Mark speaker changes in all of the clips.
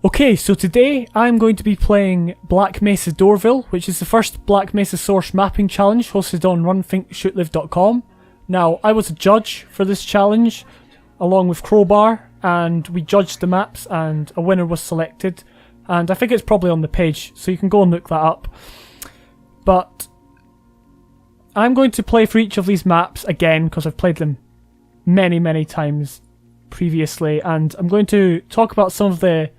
Speaker 1: Okay, so today I'm going to be playing Black Mesa DoorVille, which is the first Black Mesa source mapping challenge hosted on runthinkshootlive.com. Now, I was a judge for this challenge, along with Crowbar, and we judged the maps, and a winner was selected. And I think it's probably on the page, so you can go and look that up. But I'm going to play for each of these maps again, because I've played them many times previously, and I'm going to talk about some of the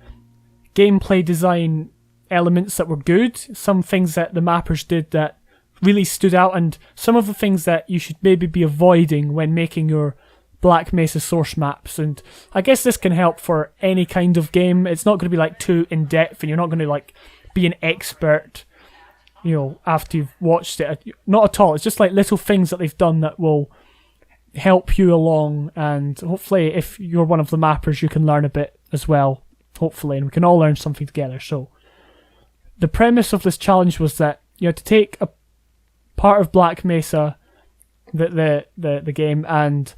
Speaker 1: gameplay design elements that were good, some things that the mappers did that really stood out, and some of the things that you should maybe be avoiding when making your Black Mesa source maps. And I guess this can help for any kind of game. It's not going to be like too in-depth, and you're not going to like be an expert, you know, after you've watched it. Not at all. It's just like little things that they've done that will help you along, and hopefully if you're one of the mappers you can learn a bit as well, hopefully, and we can all learn something together. So the premise of this challenge was that you had to take a part of Black Mesa, the game, and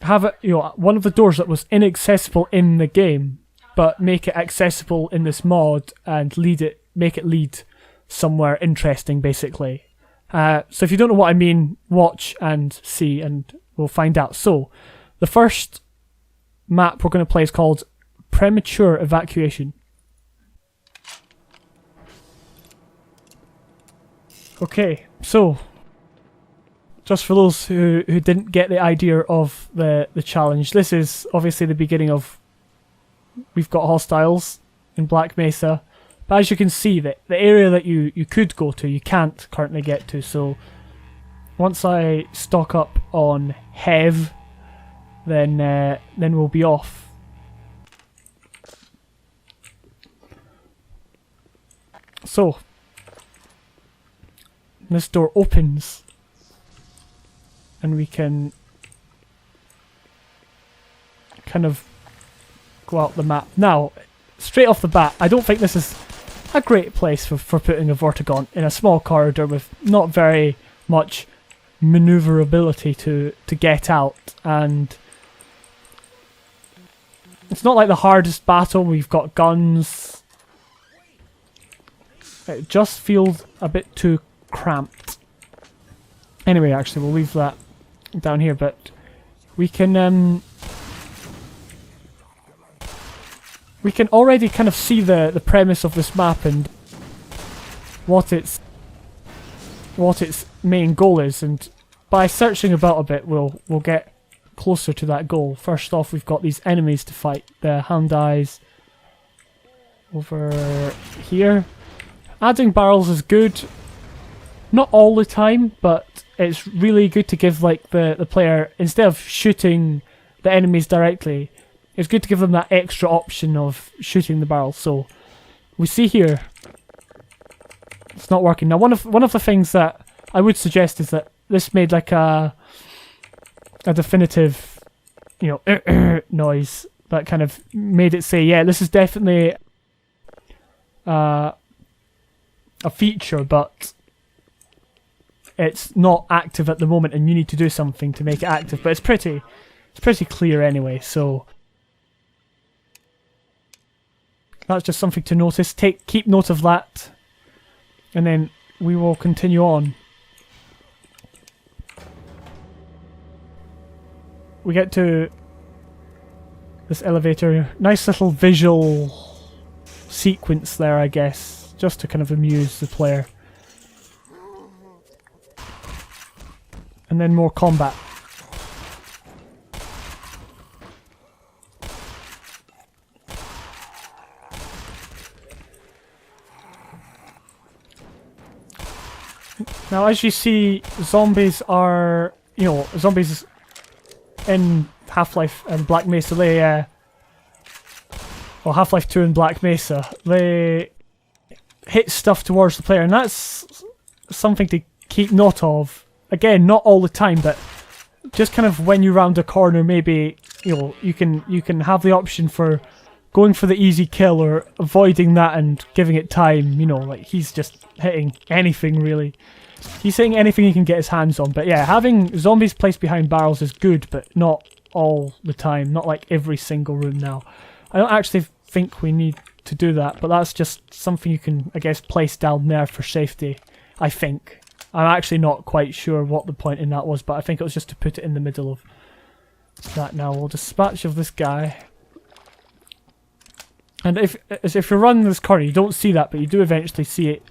Speaker 1: have it, you know, one of the doors that was inaccessible in the game, but make it accessible in this mod and make it lead somewhere interesting, basically. So if you don't know what I mean, watch and see, and we'll find out. So the first map we're going to play is called Premature Evacuation. Okay, so just for those who didn't get the idea of the challenge, this is obviously the beginning of, we've got hostiles in Black Mesa, but as you can see, the area that you could go to, you can't currently get to. So once I stock up on Hev, then we'll be off. So this door opens, and we can kind of go out the map. Now, straight off the bat, I don't think this is a great place for putting a Vertigon in a small corridor with not very much maneuverability to get out, and it's not like the hardest battle. We've got guns. It just feels a bit too cramped. Anyway, actually, we'll leave that down here, but we can already kind of see the premise of this map and what its main goal is, and by searching about a bit we'll get closer to that goal. First off, we've got these enemies to fight, the hand eyes over here. Adding barrels is good, not all the time, but it's really good to give like the player, instead of shooting the enemies directly, it's good to give them that extra option of shooting the barrel. So we see here it's not working. Now one of the things that I would suggest is that this made like a definitive, you know, noise that kind of made it say, yeah, this is definitely a feature, but it's not active at the moment, and you need to do something to make it active. But it's pretty clear anyway. So that's just something to notice. Keep note of that, and then we will continue on. We get to this elevator. Nice little visual sequence there, I guess, just to kind of amuse the player. And then more combat. Now, as you see, zombies are, you know, zombies in Half-Life and Black Mesa, they, well, Half-Life 2 and Black Mesa, they hit stuff towards the player, and that's something to keep note of. Again, not all the time, but just kind of when you round a corner, maybe, you know, you can have the option for going for the easy kill or avoiding that and giving it time. You know, like he's just hitting anything really. He's hitting anything he can get his hands on. But yeah, having zombies placed behind barrels is good, but not all the time. Not like every single room now. I don't actually think we need to do that, but that's just something you can, I guess, place down there for safety, I think. I'm actually not quite sure what the point in that was, but I think it was just to put it in the middle of that. Now we'll dispatch of this guy. And if you're running this corner, you don't see that, but you do eventually see it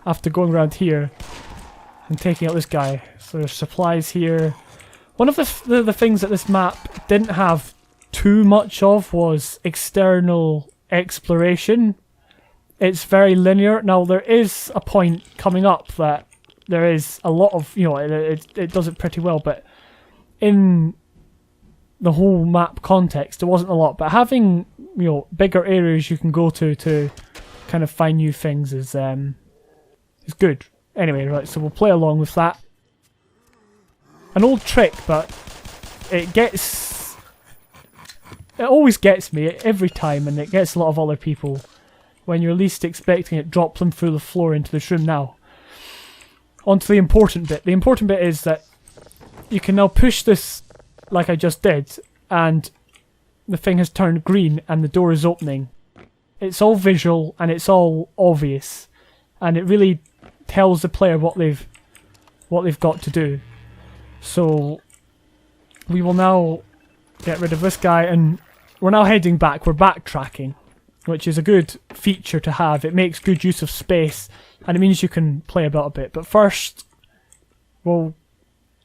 Speaker 1: after going around here and taking out this guy. So there's supplies here. One of the things that this map didn't have too much of was external exploration. It's very linear. Now there is a point coming up that there is a lot of, it does it pretty well, but in the whole map context there wasn't a lot. But having, bigger areas you can go to kind of find new things is good. Anyway, right, so we'll play along with that. An old trick, but it always gets me every time, and it gets a lot of other people when you're least expecting it. Drop them through the floor into this room. Now, on to the important bit. The important bit is that you can now push this like I just did, and the thing has turned green and the door is opening. It's all visual and it's all obvious, and it really tells the player what they've got to do. So we will now get rid of this guy, and we're now heading back. We're backtracking, which is a good feature to have. It makes good use of space, and it means you can play about a bit. But first, we'll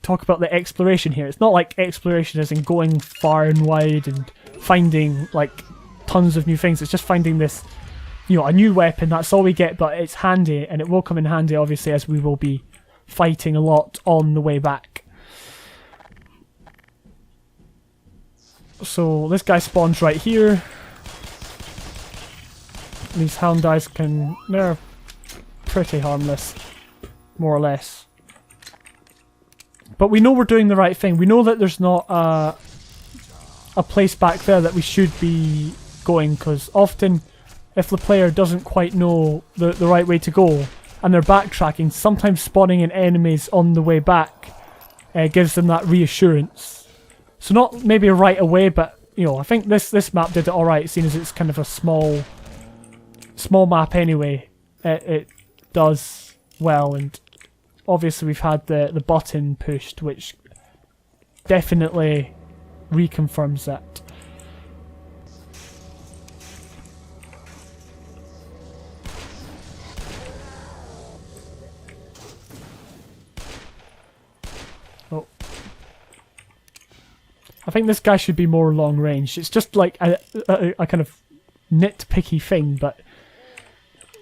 Speaker 1: talk about the exploration here. It's not like exploration as in going far and wide and finding like tons of new things. It's just finding this, a new weapon. That's all we get, but it's handy, and it will come in handy, obviously, as we will be fighting a lot on the way back. So this guy spawns right here. These hound eyes they're pretty harmless, more or less. But we know we're doing the right thing. We know that there's not a place back there that we should be going, because often if the player doesn't quite know the right way to go and they're backtracking, sometimes spawning in enemies on the way back gives them that reassurance. So not maybe right away, but I think this map did it alright, seeing as it's kind of a small map anyway. It does well, and obviously we've had the button pushed, which definitely reconfirms that. Oh. I think this guy should be more long range. It's just like a kind of nitpicky thing, but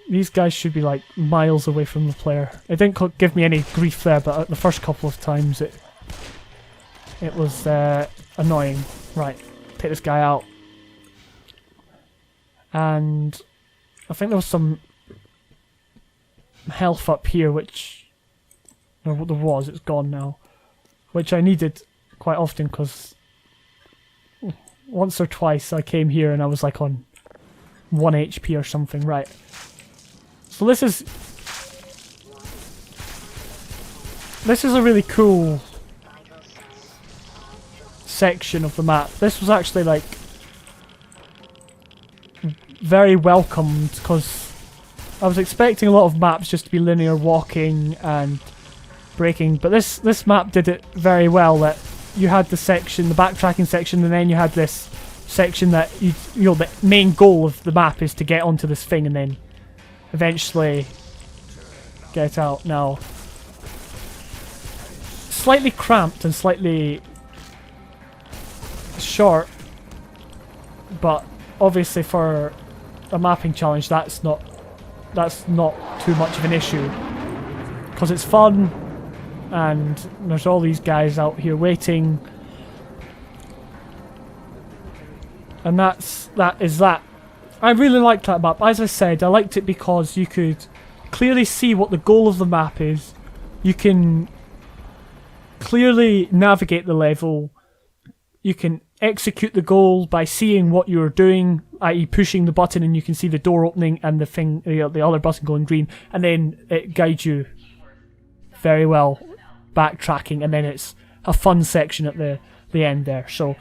Speaker 1: these guys should be like miles away from the player. It didn't give me any grief there, but the first couple of times it was annoying. Right, take this guy out. And I think there was some health up here, which there was. It's gone now, which I needed quite often, because once or twice I came here and I was like on 1 HP or something. Right. So this is a really cool section of the map. This was actually like very welcomed, because I was expecting a lot of maps just to be linear walking and breaking, but this map did it very well. That you had the backtracking section, and then you had this section that the main goal of the map is to get onto this thing and then eventually get out. Now, slightly cramped and slightly short, but obviously for a mapping challenge that's not too much of an issue, because it's fun and there's all these guys out here waiting, and that is that. I really liked that map. As I said, I liked it because you could clearly see what the goal of the map is. You can clearly navigate the level. You can execute the goal by seeing what you're doing, i.e. pushing the button and you can see the door opening and the other button going green, and then it guides you very well backtracking, and then it's a fun section at the end there. So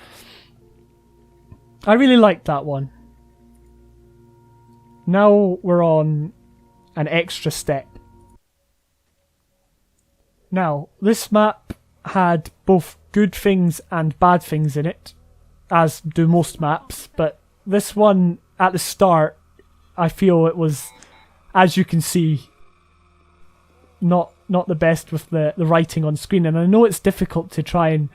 Speaker 1: I really liked that one. now we're on an extra step. Now, this map had both good things and bad things in it, as do most maps, but this one, at the start, I feel it was, as you can see, not the best with the writing on screen, and I know it's difficult to try and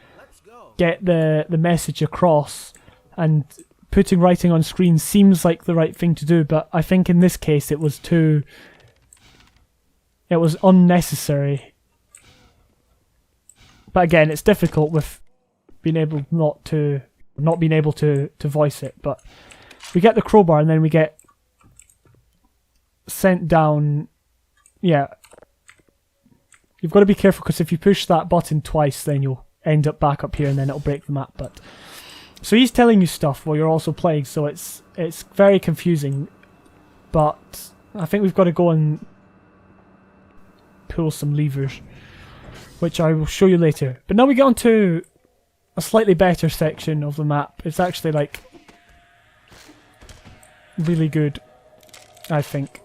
Speaker 1: get the message across, and putting writing on screen seems like the right thing to do, but I think in this case it was unnecessary. But again, it's difficult with being able not being able to voice it. But we get the crowbar and then we get sent down. Yeah, you've got to be careful because if you push that button twice, then you'll end up back up here and then it'll break the map. But so he's telling you stuff while you're also playing, so it's very confusing. But I think we've got to go and pull some levers, which I will show you later. But now we get on to a slightly better section of the map. It's actually like really good, I think.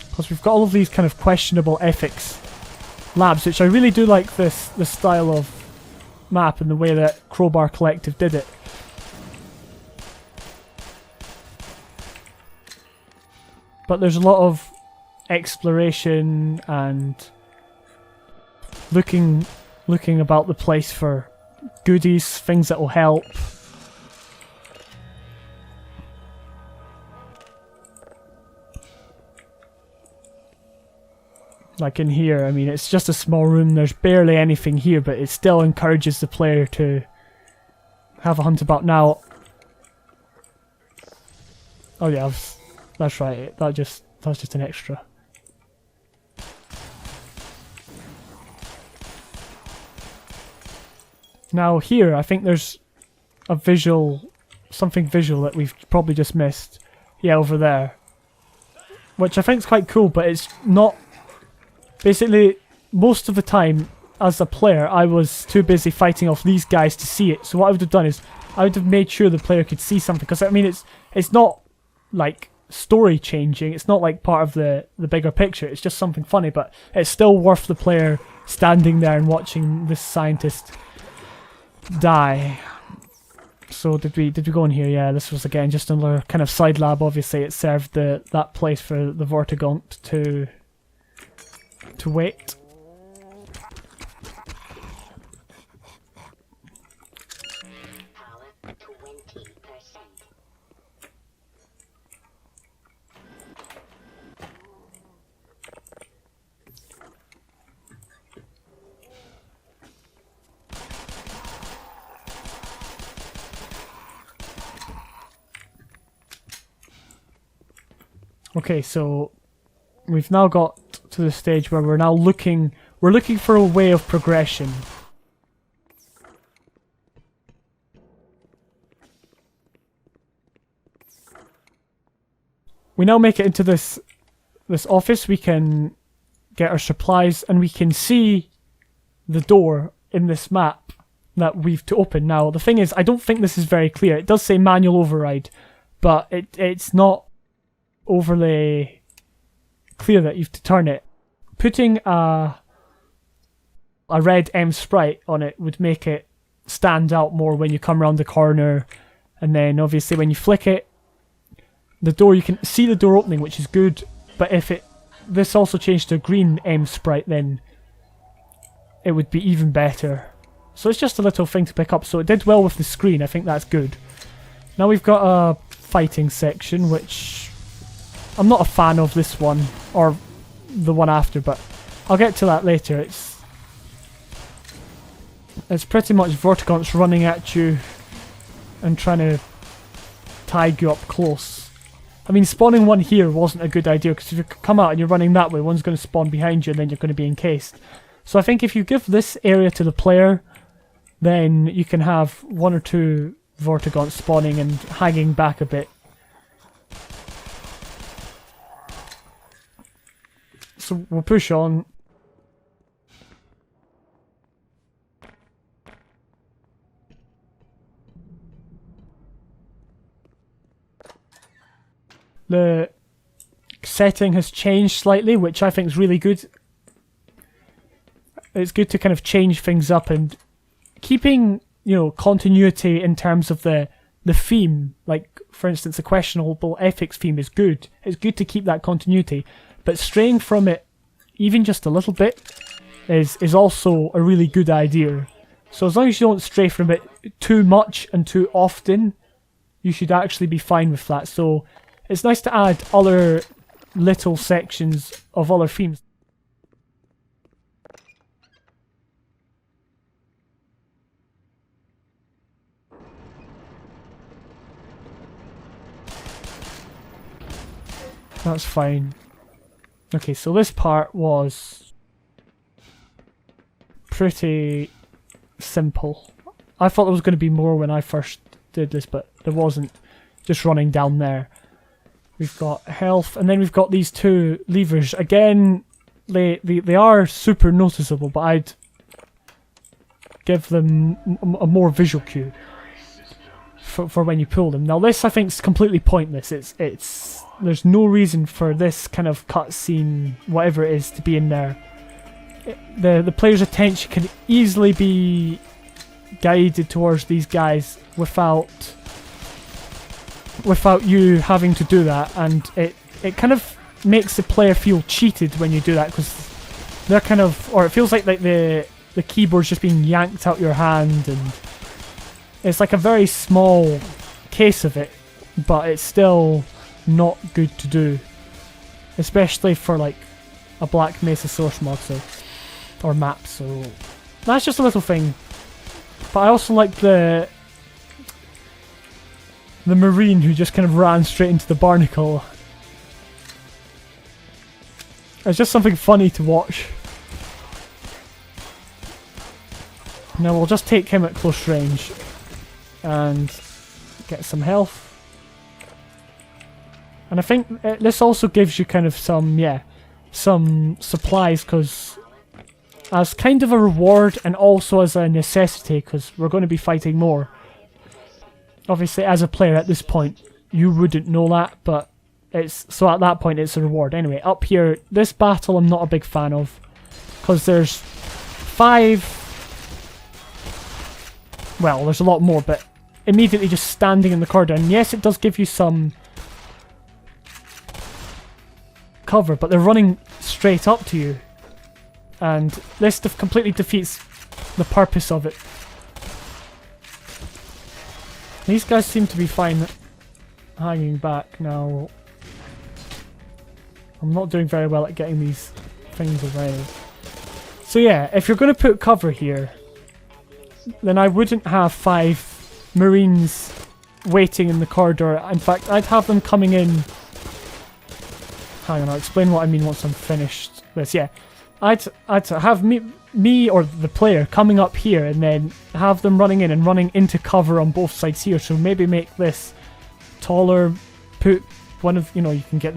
Speaker 1: Because we've got all of these kind of questionable ethics labs, which I really do like the style of map and the way that Crowbar Collective did it. But there's a lot of exploration and looking about the place for goodies, things that will help. Like in here, I mean, it's just a small room, there's barely anything here, but it still encourages the player to have a hunt about. Now, oh yeah, that's right, that's just an extra. Now here, I think there's a something visual that we've probably just missed. Yeah, over there. Which I think is quite cool, but it's not... Basically, most of the time, as a player, I was too busy fighting off these guys to see it. So what I would have done is, I would have made sure the player could see something. Because, I mean, it's not, like, story changing. It's not, like, part of the bigger picture. It's just something funny, but it's still worth the player standing there and watching this scientist die. So did we go in here? Yeah, this was again just another kind of side lab. Obviously it served that place for the Vortigaunt to wait. Okay, so we've now got to the stage where we're looking for a way of progression. We now make it into this office. We can get our supplies and we can see the door in this map that we've to open. Now the thing is, I don't think this is very clear. It does say manual override, but it's not overly clear that you have to turn it. Putting a red M sprite on it would make it stand out more when you come around the corner, and then obviously when you flick it, the door, you can see the door opening, which is good. But if this also changed to a green M sprite, then it would be even better. So it's just a little thing to pick up. So it did well with the screen. I think that's good. Now we've got a fighting section, which I'm not a fan of this one, or the one after, but I'll get to that later. It's pretty much Vortigaunts running at you and trying to tag you up close. I mean, spawning one here wasn't a good idea, because if you come out and you're running that way, one's going to spawn behind you and then you're going to be encased. So I think if you give this area to the player, then you can have one or two Vortigaunts spawning and hanging back a bit. So we'll push on. the setting has changed slightly, which I think is really good. It's good to kind of change things up and keeping, you know, continuity in terms of the theme. Like, for instance, the questionable ethics theme is good. It's good to keep that continuity, but straying from it even just a little bit is also a really good idea. So as long as you don't stray from it too much and too often, you should actually be fine with that. So it's nice to add other little sections of other themes. That's fine. Okay, so this part was pretty simple. I thought there was going to be more when I first did this, but there wasn't. Just running down there. We've got health, and then we've got these two levers. Again, they are super noticeable, but I'd give them a more visual cue for when you pull them. Now this, I think, is completely pointless. It's there's no reason for this kind of cutscene, whatever it is, to be in there. The player's attention can easily be guided towards these guys without you having to do that, and it kind of makes the player feel cheated when you do that, because they're kind of, or it feels like the keyboard's just being yanked out your hand, and it's like a very small case of it, but it's still not good to do, especially for like a Black Mesa source mod, or map. So that's just a little thing. But I also like the Marine who just kind of ran straight into the barnacle. It's just something funny to watch. Now we'll just take him at close range and get some health. And I think this also gives you kind of some supplies, because as kind of a reward and also as a necessity, because we're going to be fighting more. Obviously, as a player at this point, you wouldn't know that, but so at that point it's a reward. Anyway, up here, this battle I'm not a big fan of, because there's 5. Well, there's a lot more, but immediately just standing in the corridor. And yes, it does give you some cover, but they're running straight up to you, and this completely defeats the purpose of it. These guys seem to be fine hanging back now. I'm not doing very well at getting these things away. So yeah, if you're going to put cover here, then I wouldn't have 5 Marines waiting in the corridor. In fact, I'd have them coming in. Hang on, I'll explain what I mean once I'm finished this. Yeah, I'd have me or the player coming up here, and then have them running in and running into cover on both sides here. So maybe make this taller, put one of, you know, you can get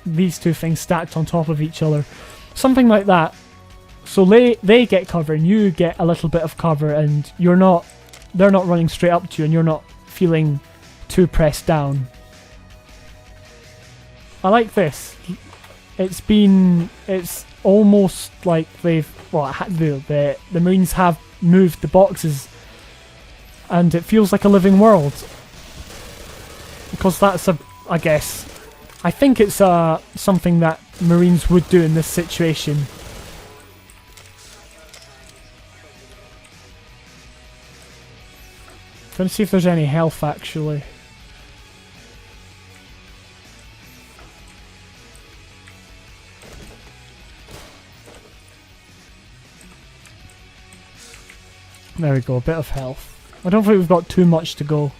Speaker 1: these two things stacked on top of each other, something like that. So they get cover and you get a little bit of cover, and they're not running straight up to you, and you're not feeling too pressed down. I like this. It's almost like the Marines have moved the boxes, and it feels like a living world. Because that's I think it's something that Marines would do in this situation. Gonna see if there's any health actually. There we go, a bit of health. I don't think we've got too much to go.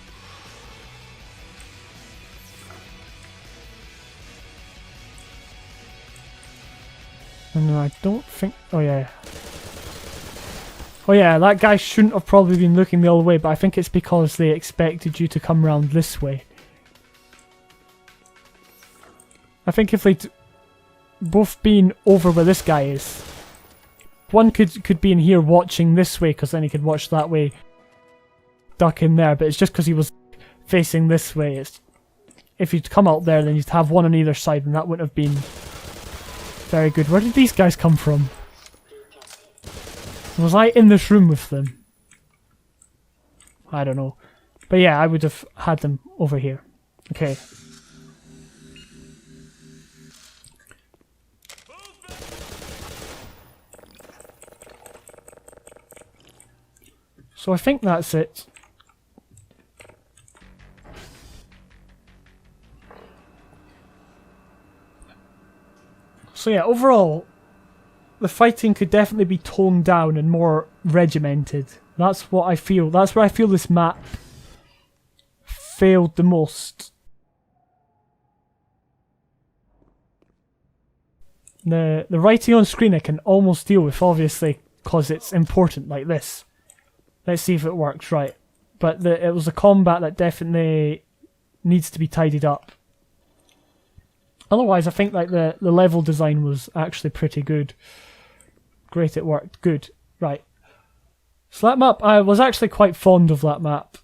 Speaker 1: And I don't think... Oh yeah. Oh yeah, that guy shouldn't have probably been looking the other way, but I think it's because they expected you to come round this way. I think if they'd both been over where this guy is, one could be in here watching this way, because then he could watch that way, duck in there, but it's just because he was facing this way. if you'd come out there, then you'd have one on either side, and that wouldn't have been very good. Where did these guys come from? Was I in this room with them? I don't know. But yeah, I would have had them over here. Okay. So I think that's it. So yeah, overall, the fighting could definitely be toned down and more regimented. That's what I feel. That's where I feel this map failed the most. The writing on screen I can almost deal with, obviously, because it's important, like this. Let's see if it works right. But it was the combat that definitely needs to be tidied up. Otherwise, I think like the level design was actually pretty good. Great, it worked. Good. Right. So that map, I was actually quite fond of that map.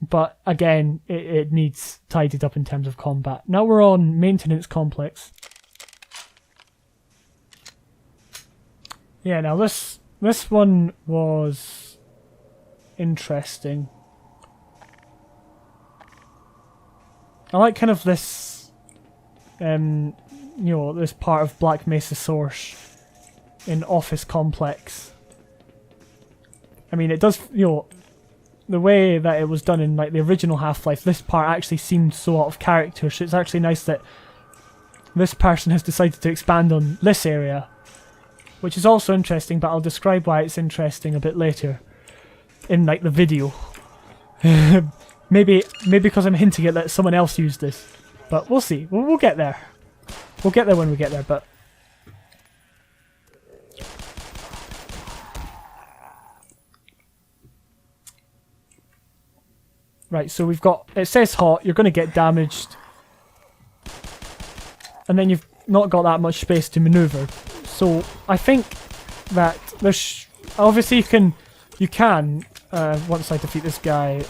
Speaker 1: But again, it needs tidied up in terms of combat. Now we're on Maintenance Complex. Yeah, now this one was interesting. I like kind of this, you know, this part of Black Mesa Source in Office Complex. I mean, it does, you know, the way that it was done in like the original Half-Life, this part actually seemed so out of character, so it's actually nice that this person has decided to expand on this area, which is also interesting, but I'll describe why it's interesting a bit later in like the video. maybe because I'm hinting at that someone else used this, but we'll see. We'll get there. We'll get there when we get there, but right, so we've got, it says hot, you're going to get damaged, and then you've not got that much space to maneuver. So I think that there's, obviously you can once I defeat this guy,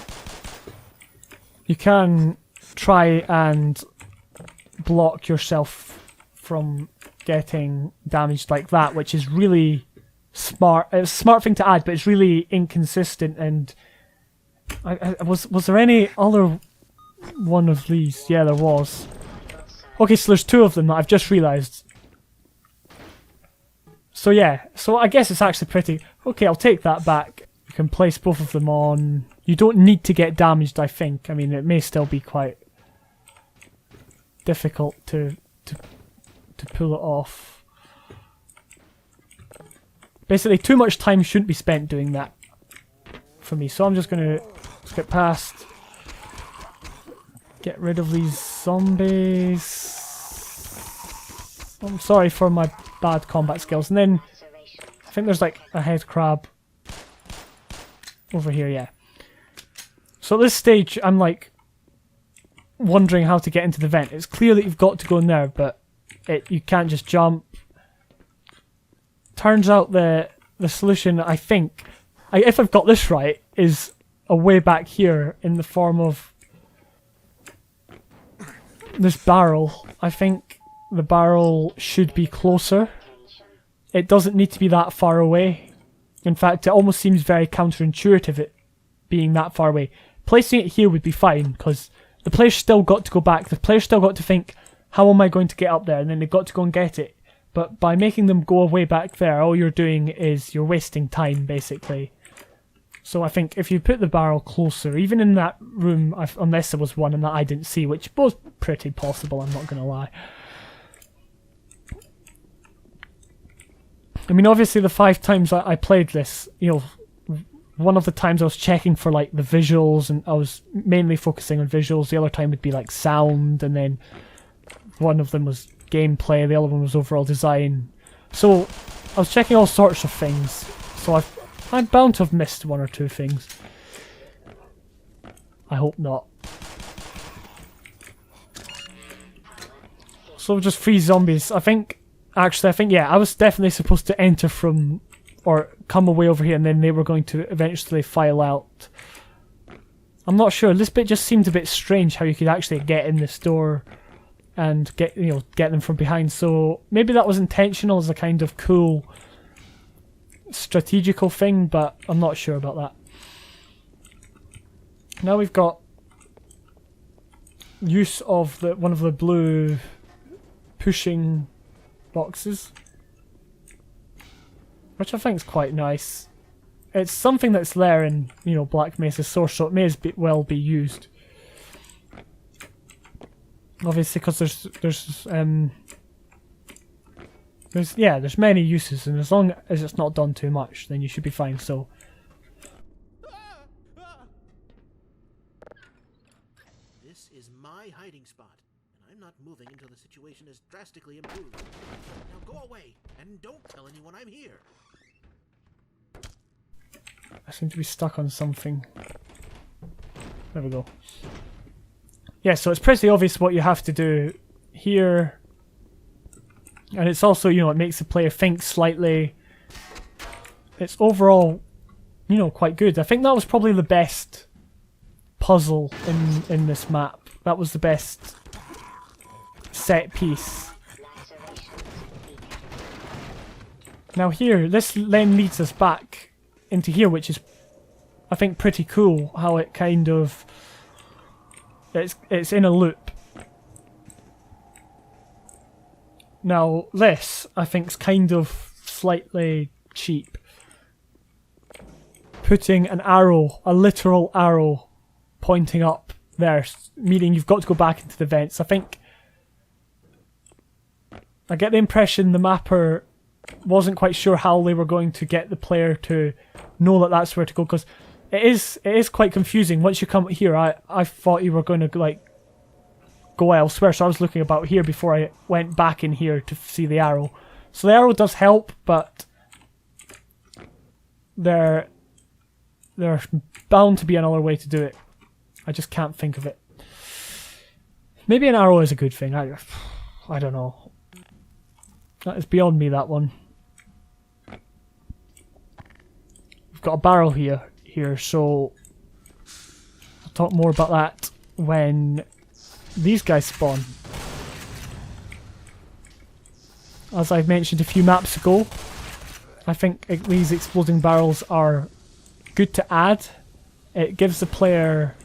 Speaker 1: you can try and block yourself from getting damaged like that, which is really smart. It's a smart thing to add, but it's really inconsistent. And was there any other one of these? Yeah, there was. Okay, so there's two of them that I've just realised. So yeah, so I guess it's actually pretty... Okay, I'll take that back. You can place both of them on. You don't need to get damaged, I think. I mean, it may still be quite difficult to pull it off. Basically, too much time shouldn't be spent doing that for me. So I'm just going to skip past. Get rid of these zombies. I'm sorry for my bad combat skills. And then I think there's like a head crab over here, yeah. So at this stage I'm like wondering how to get into the vent. It's clear that you've got to go in there, but you can't just jump. Turns out the solution, I think, if I've got this right, is a way back here in the form of this barrel. I think the barrel should be closer. It doesn't need to be that far away. In fact, it almost seems very counterintuitive it being that far away. Placing it here would be fine, because the player's still got to go back. The player's still got to think, how am I going to get up there? And then they've got to go and get it. But by making them go way back there, all you're doing is you're wasting time, basically. So I think if you put the barrel closer, even in that room, unless there was one and that I didn't see, which was pretty possible, I'm not going to lie. I mean, obviously the 5 times I played this, you know, one of the times I was checking for like the visuals, and I was mainly focusing on visuals. The other time would be like sound, and then one of them was gameplay, the other one was overall design. So I was checking all sorts of things. So I'm bound to have missed one or two things. I hope not. So just 3 zombies. I think, yeah, I was definitely supposed to enter from, or come away over here, and then they were going to eventually file out I'm not sure. This bit just seemed a bit strange how you could actually get in this door and get them from behind. So maybe that was intentional as a kind of cool strategical thing, but I'm not sure about that. Now we've got use of one of the blue pushing boxes, which I think is quite nice. It's something that's there in, Black Mesa source, so it may as well be used. Obviously, because there's many uses, and as long as it's not done too much, then you should be fine. So.
Speaker 2: This is my hiding spot, and I'm not moving until the situation is drastically improved. Now go away, and don't tell anyone I'm here.
Speaker 1: I seem to be stuck on something. There we go. Yeah, so it's pretty obvious what you have to do here. And it's also, it makes the player think slightly. It's overall, quite good. I think that was probably the best puzzle in this map. That was the best set piece. Now here, this then leads us back into here, which is, I think, pretty cool. How it kind of, it's in a loop. Now this, I think, is kind of slightly cheap. Putting an arrow, a literal arrow, pointing up there, meaning you've got to go back into the vents. I think, I get the impression the mapper wasn't quite sure how they were going to get the player to know that that's where to go, because it is quite confusing. Once you come here, I thought you were going to go elsewhere, so I was looking about here before I went back in here to see the arrow. So the arrow does help, but there's bound to be another way to do it. I just can't think of it. Maybe an arrow is a good thing. I don't know. That is beyond me, that one. We've got a barrel here, so I'll talk more about that when these guys spawn. As I've mentioned a few maps ago, I think these exploding barrels are good to add. It gives the player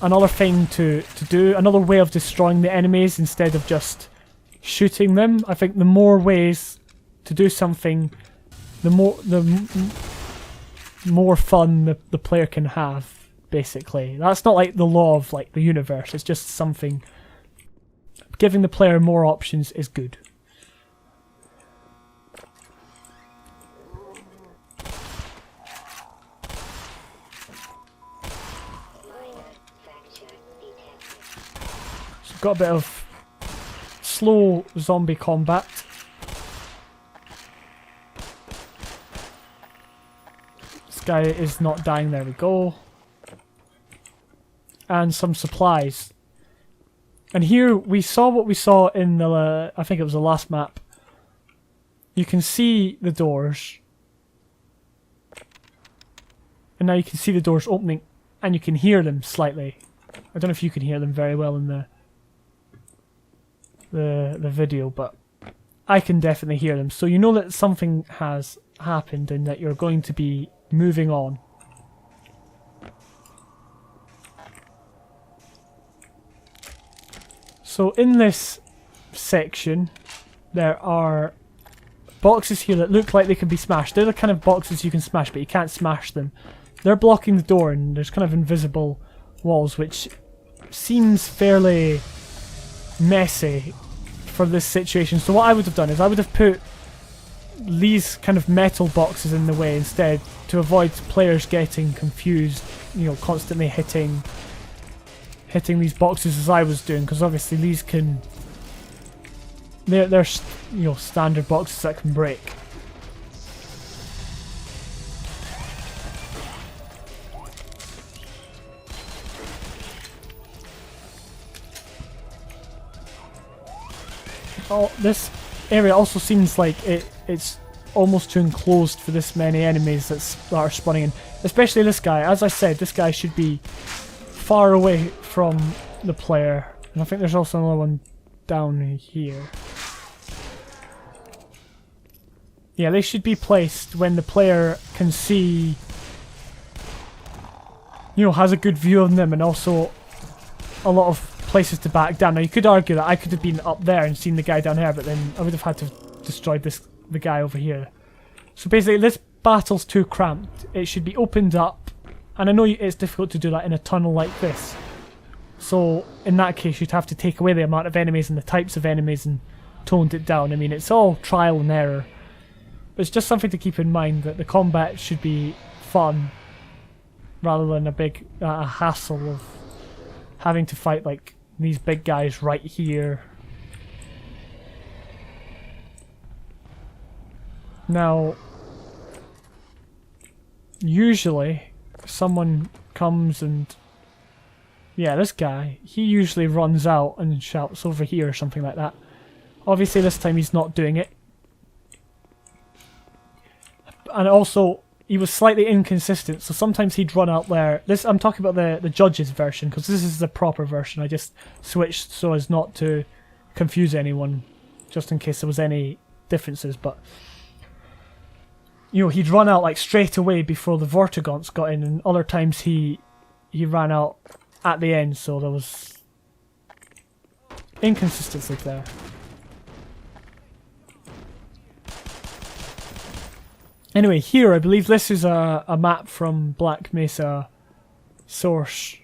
Speaker 1: another thing to do, another way of destroying the enemies instead of just shooting them. I think the more ways to do something, the more fun the player can have, basically. That's not like the law of the universe, it's just something. Giving the player more options is good. So got a bit of slow zombie combat. This guy is not dying, there we go. And some supplies. And here we saw what we saw in the, I think it was the last map. You can see the doors. And now you can see the doors opening, and you can hear them slightly. I don't know if you can hear them very well in the video, but I can definitely hear them. So you know that something has happened and that you're going to be moving on. So in this section there are boxes here that look like they can be smashed. They're the kind of boxes you can smash, but you can't smash them. They're blocking the door, and there's kind of invisible walls, which seems fairly messy for this situation. So what I would have done is I would have put these kind of metal boxes in the way instead, to avoid players getting confused, constantly hitting these boxes as I was doing, because obviously these can, they're standard boxes that can break. Oh, this area also seems like it's almost too enclosed for this many enemies that are spawning in. Especially this guy. As I said, this guy should be far away from the player. And I think there's also another one down here. Yeah, they should be placed when the player can see, you know, has a good view of them, and also a lot of places to back down. Now you could argue that I could have been up there and seen the guy down here, but then I would have had to have destroyed the guy over here. So basically this battle's too cramped. It should be opened up, and I know it's difficult to do that in a tunnel like this. So in that case you'd have to take away the amount of enemies and the types of enemies and toned it down. I mean, it's all trial and error. But it's just something to keep in mind, that the combat should be fun rather than a big hassle of having to fight like these big guys right here. Now, usually someone comes and, yeah, this guy, he usually runs out and shouts over here or something like that. Obviously this time he's not doing it. And also, he was slightly inconsistent, so sometimes he'd run out there. This, I'm talking about the judge's version, because this is the proper version. I just switched so as not to confuse anyone, just in case there was any differences. But, you know, he'd run out like straight away before the Vortigaunts got in, and other times he ran out at the end, so there was inconsistency there. Anyway, here I believe this is a map from Black Mesa Source.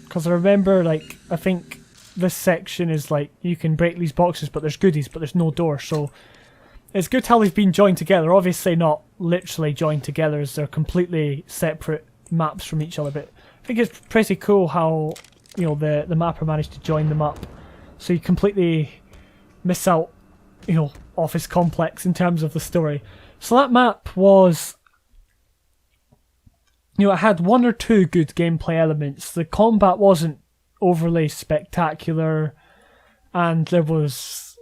Speaker 1: Because I remember, like, I think this section is like, you can break these boxes, but there's goodies, but there's no door, so it's good how they've been joined together. Obviously not literally joined together, as they're completely separate maps from each other, but I think it's pretty cool how, you know, the mapper managed to join them up, so you completely miss out, you know, office complex in terms of the story. So that map was, you know, it had one or two good gameplay elements. The combat wasn't overly spectacular, and there was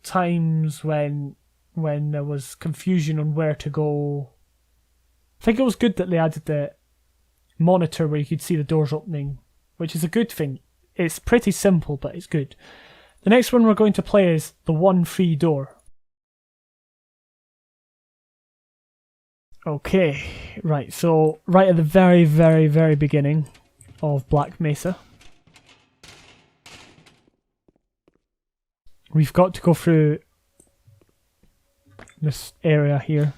Speaker 1: times when there was confusion on where to go. I think it was good that they added the monitor where you could see the doors opening, which is a good thing. It's pretty simple, but it's good. The next one we're going to play is the one free door. Okay, right, so right at the very, very, very beginning of Black Mesa, we've got to go through this area here.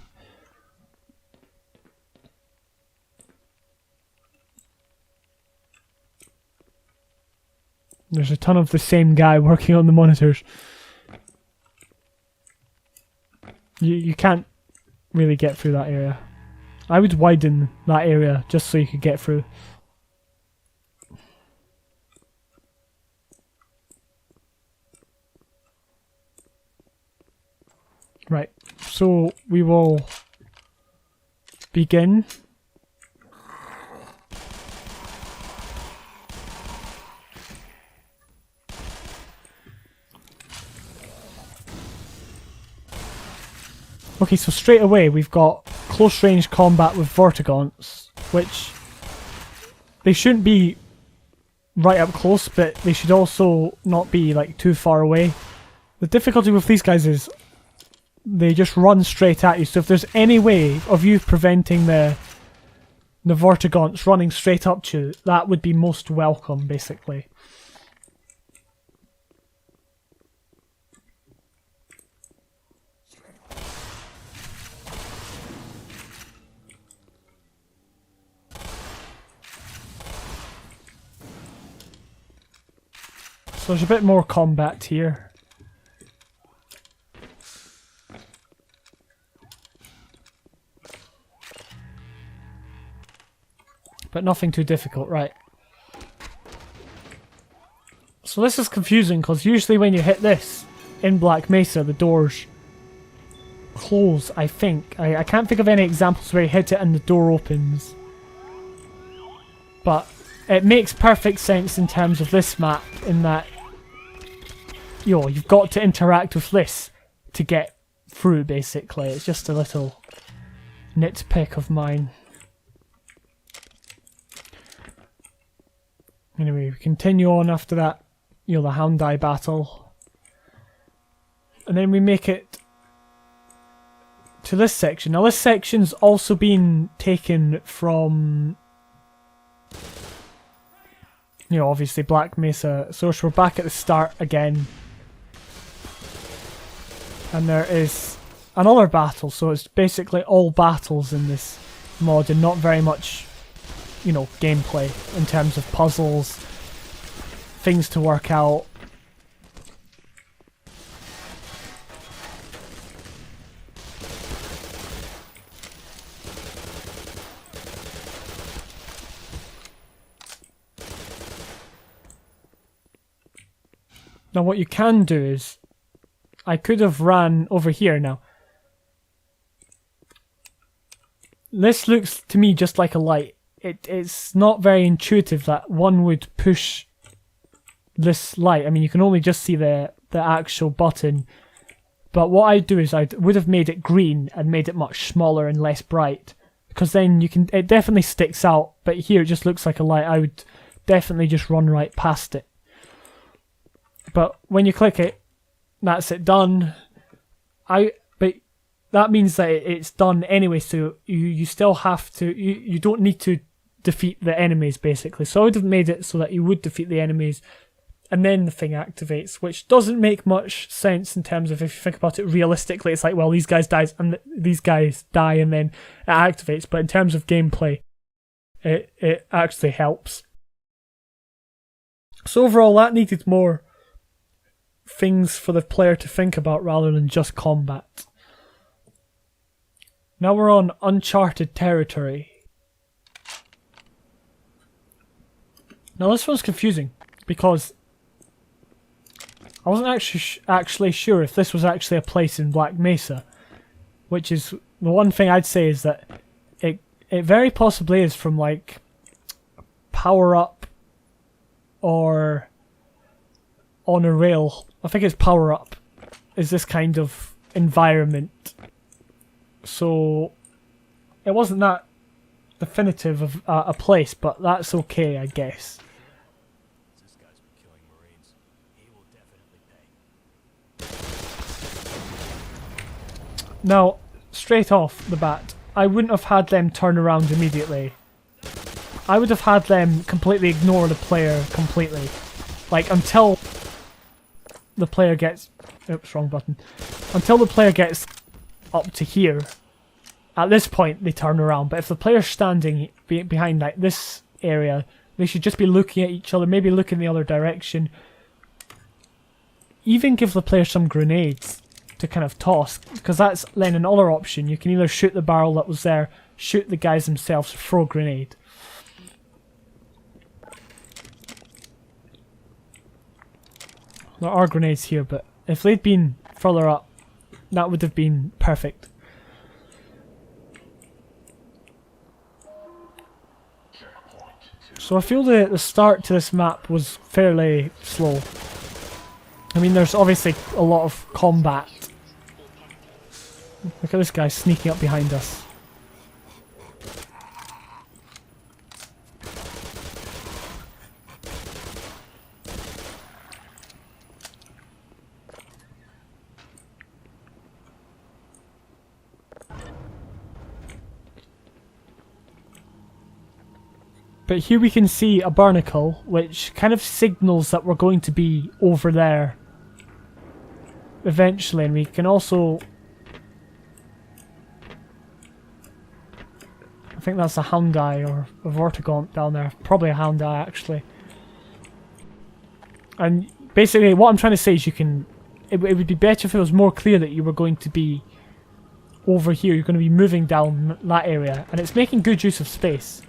Speaker 1: There's a ton of the same guy working on the monitors. You can't really get through that area. I would widen that area just so you could get through. Right, so we will begin. Okay, so straight away we've got close range combat with Vortigaunts, which they shouldn't be right up close, but they should also not be like too far away. The difficulty with these guys is they just run straight at you, so if there's any way of you preventing the Vortigaunts running straight up to you, that would be most welcome, basically. So there's a bit more combat here. But nothing too difficult, right? So this is confusing, because usually when you hit this in Black Mesa, the doors close, I think. I can't think of any examples where you hit it and the door opens. But it makes perfect sense in terms of this map, in that, you know, you've got to interact with this to get through, basically. It's just a little nitpick of mine. Anyway, we continue on after that, you know, the Houndai battle. And then we make it to this section. Now this section's also been taken from, you know, obviously Black Mesa Source. We're back at the start again. And there is another battle, so it's basically all battles in this mod and not very much, you know, gameplay in terms of puzzles, things to work out. Now what you can do is, I could have ran over here now. This looks to me just like a light. It's not very intuitive that one would push this light. I mean, you can only just see the actual button. But what I'd do is I would have made it green and made it much smaller and less bright. Because then you can, it definitely sticks out. But here it just looks like a light. I would definitely just run right past it. But when you click it, that's it, done. But that means that it's done anyway, so you still have to, you don't need to defeat the enemies, basically. So I would have made it so that you would defeat the enemies, and then the thing activates, which doesn't make much sense in terms of, if you think about it realistically, it's like, well, these guys die, and these guys die, and then it activates. But in terms of gameplay, it actually helps. So overall, that needed more things for the player to think about rather than just combat. Now we're on Uncharted territory. Now this one's confusing because I wasn't actually sure if this was actually a place in Black Mesa, which is the one thing I'd say is that it very possibly is from like Power Up or On a Rail. I think it's Power Up is this kind of environment. So it wasn't that definitive of a place, but that's okay, I guess.
Speaker 3: This guy's been killing Marines. He will definitely pay.
Speaker 1: Now, straight off the bat, I wouldn't have had them turn around immediately. I would have had them completely ignore the player completely. Like, until the player gets... Oops, wrong button. Until the player gets up to here. At this point, they turn around. But if the player's standing behind like this area, they should just be looking at each other, maybe look in the other direction. Even give the player some grenades to kind of toss, because that's then another option. You can either shoot the barrel that was there, shoot the guys themselves, or throw a grenade. There are grenades here, but if they'd been further up, that would have been perfect. So I feel the start to this map was fairly slow. I mean, there's obviously a lot of combat. Look at this guy sneaking up behind us. But here we can see a barnacle, which kind of signals that we're going to be over there eventually, and we can also... I think that's a Houndai or a Vortigaunt down there. Probably a Houndai, actually. And basically what I'm trying to say is you can... It would be better if it was more clear that you were going to be over here. You're going to be moving down that area, and it's making good use of space.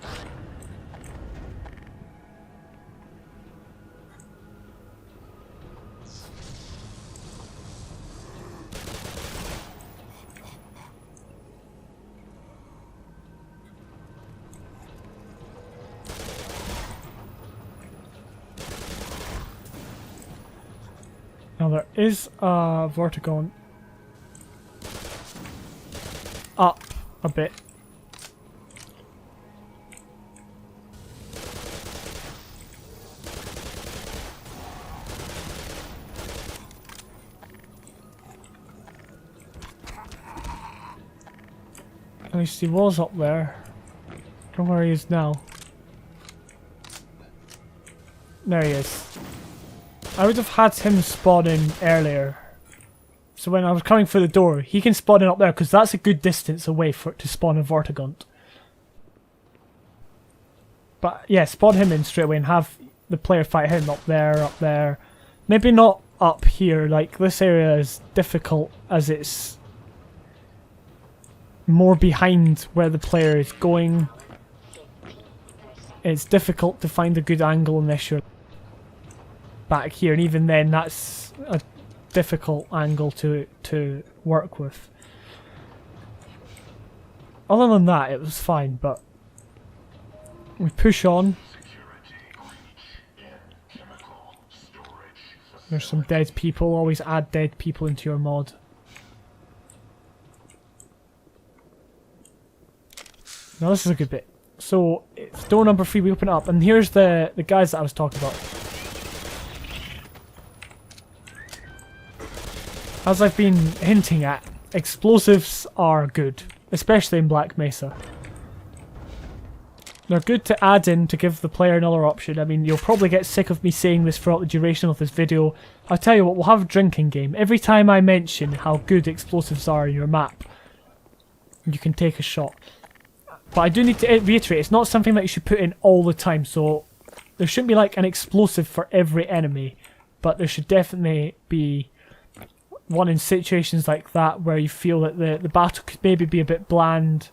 Speaker 1: Now there is a Vortigaunt up a bit. At least he was up there. Don't know where he is now. There he is. I would have had him spawn in earlier. So when I was coming through the door, he can spawn in up there because that's a good distance away for it to spawn a Vortigaunt. But yeah, spawn him in straight away and have the player fight him up there. Maybe not up here, like this area is difficult as it's more behind where the player is going. It's difficult to find a good angle unless you're back here, and even then that's a difficult angle to work with. Other than that, it was fine, but we push on. There's some dead people. Always add dead people into your mod. Now this is a good bit. So it's door number 3. We open it up, and here's the guys that I was talking about. As I've been hinting at, explosives are good, especially in Black Mesa. They're good to add in to give the player another option. I mean, you'll probably get sick of me saying this throughout the duration of this video. I'll tell you what, we'll have a drinking game. Every time I mention how good explosives are in your map, you can take a shot. But I do need to reiterate, it's not something that you should put in all the time, so there shouldn't be like an explosive for every enemy, but there should definitely be one in situations like that where you feel that the battle could maybe be a bit bland.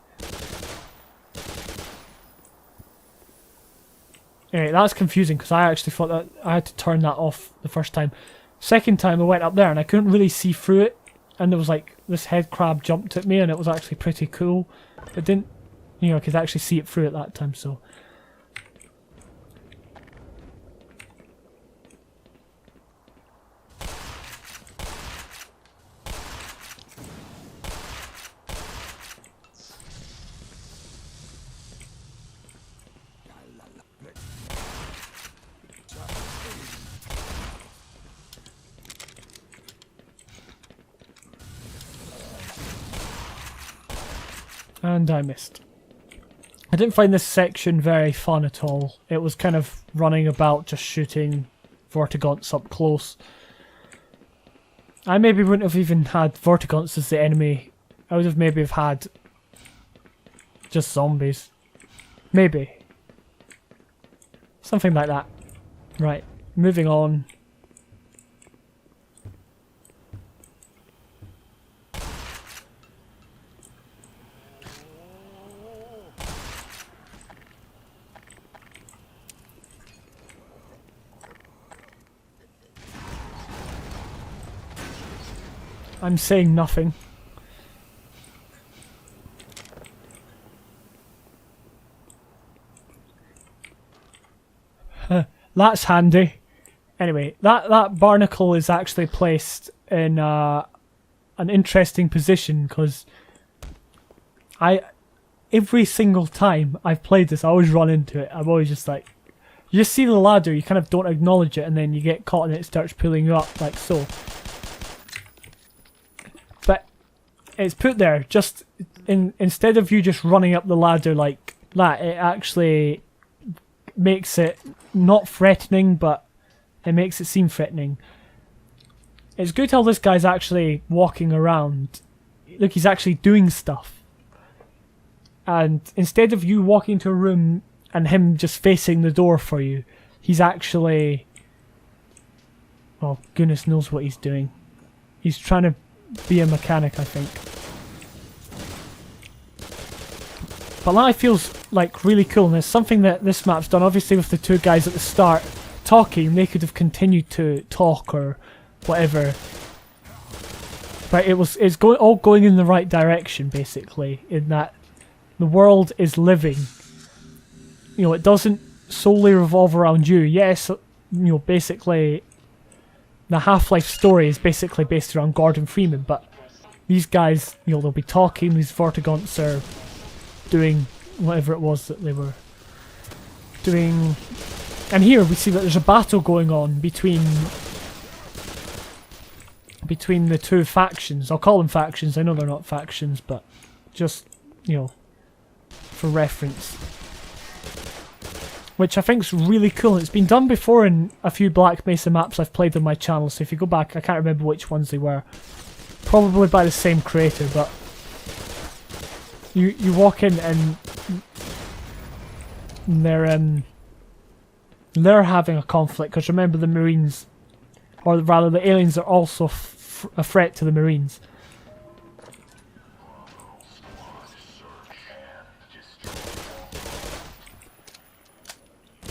Speaker 1: Anyway, that's confusing because I actually thought that I had to turn that off the first time. Second time I went up there and I couldn't really see through it, and there was like this head crab jumped at me and it was actually pretty cool. It didn't, you know, I could actually see it through it that time, so. And I missed. I didn't find this section very fun at all. It was kind of running about just shooting Vortigaunts up close. I maybe wouldn't have even had Vortigaunts as the enemy. I would have maybe have had just zombies. Maybe. Something like that. Right, moving on. I'm saying nothing. That's handy. Anyway, that barnacle is actually placed in an interesting position because every single time I've played this, I always run into it. I'm always just like, you just see the ladder, you kind of don't acknowledge it, and then you get caught and it starts pulling you up like so. But it's put there just instead of you just running up the ladder like that, it actually makes it not threatening, but it makes it seem threatening. It's good how this guy's actually walking around. Look, he's actually doing stuff. And instead of you walking into a room and him just facing the door for you, he's actually... oh, goodness knows what he's doing. He's trying to be a mechanic, I think. But that feels like really cool, and it's something that this map's done. Obviously with the two guys at the start talking, they could have continued to talk or whatever. But it's all going in the right direction, basically, in that the world is living. You know, it doesn't solely revolve around you. Yes, you know, basically the Half-Life story is basically based around Gordon Freeman, but these guys, you know, they'll be talking, these Vortigaunts are doing whatever it was that they were doing. And here we see that there's a battle going on between the two factions. I'll call them factions, I know they're not factions, but just you know, for reference. Which I think is really cool. It's been done before in a few Black Mesa maps I've played on my channel, so if you go back, I can't remember which ones they were. Probably by the same creator, but you walk in and they're having a conflict, because remember the Marines, or rather the aliens, are also a threat to the Marines.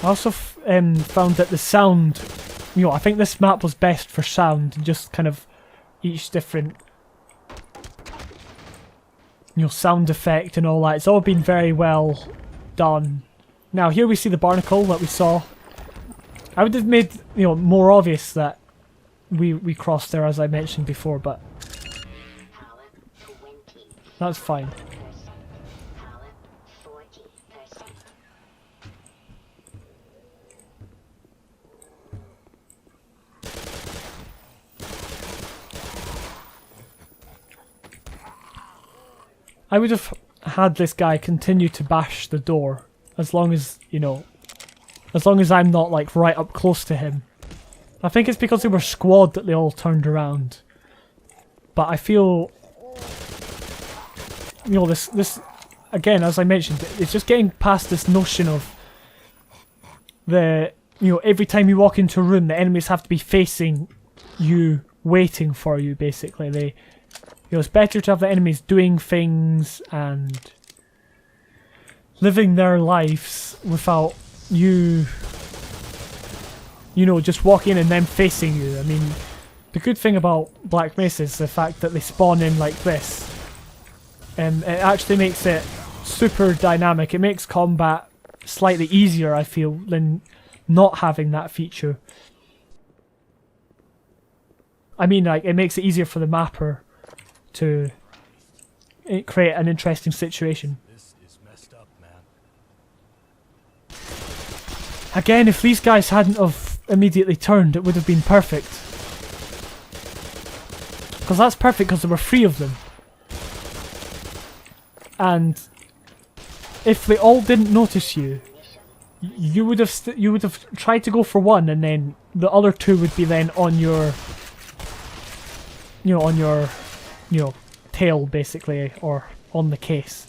Speaker 1: I also found that the sound, you know, I think this map was best for sound, and just kind of each different, you know, sound effect and all that. It's all been very well done. Now here we see the barnacle that we saw. I would have made, you know, more obvious that we crossed there, as I mentioned before, but that's fine. I would have had this guy continue to bash the door, as long as, you know, as long as I'm not like right up close to him. I think it's because they were squad that they all turned around. But I feel, you know, this again, as I mentioned, it's just getting past this notion of the, you know, every time you walk into a room, the enemies have to be facing you, waiting for you, basically. You know, it's better to have the enemies doing things and living their lives without you, you know, just walking in and them facing you. I mean, the good thing about Black Mesa is the fact that they spawn in like this. And it actually makes it super dynamic. It makes combat slightly easier, I feel, than not having that feature. I mean, like, it makes it easier for the mapper to create an interesting situation.
Speaker 3: This is messed up, man.
Speaker 1: Again, if these guys hadn't have immediately turned, it would have been perfect. Because that's perfect, because there were 3 of them. And if they all didn't notice you, you would have tried to go for one, and then the other 2 would be then on your, you know, on your, you know, tail, basically, or on the case.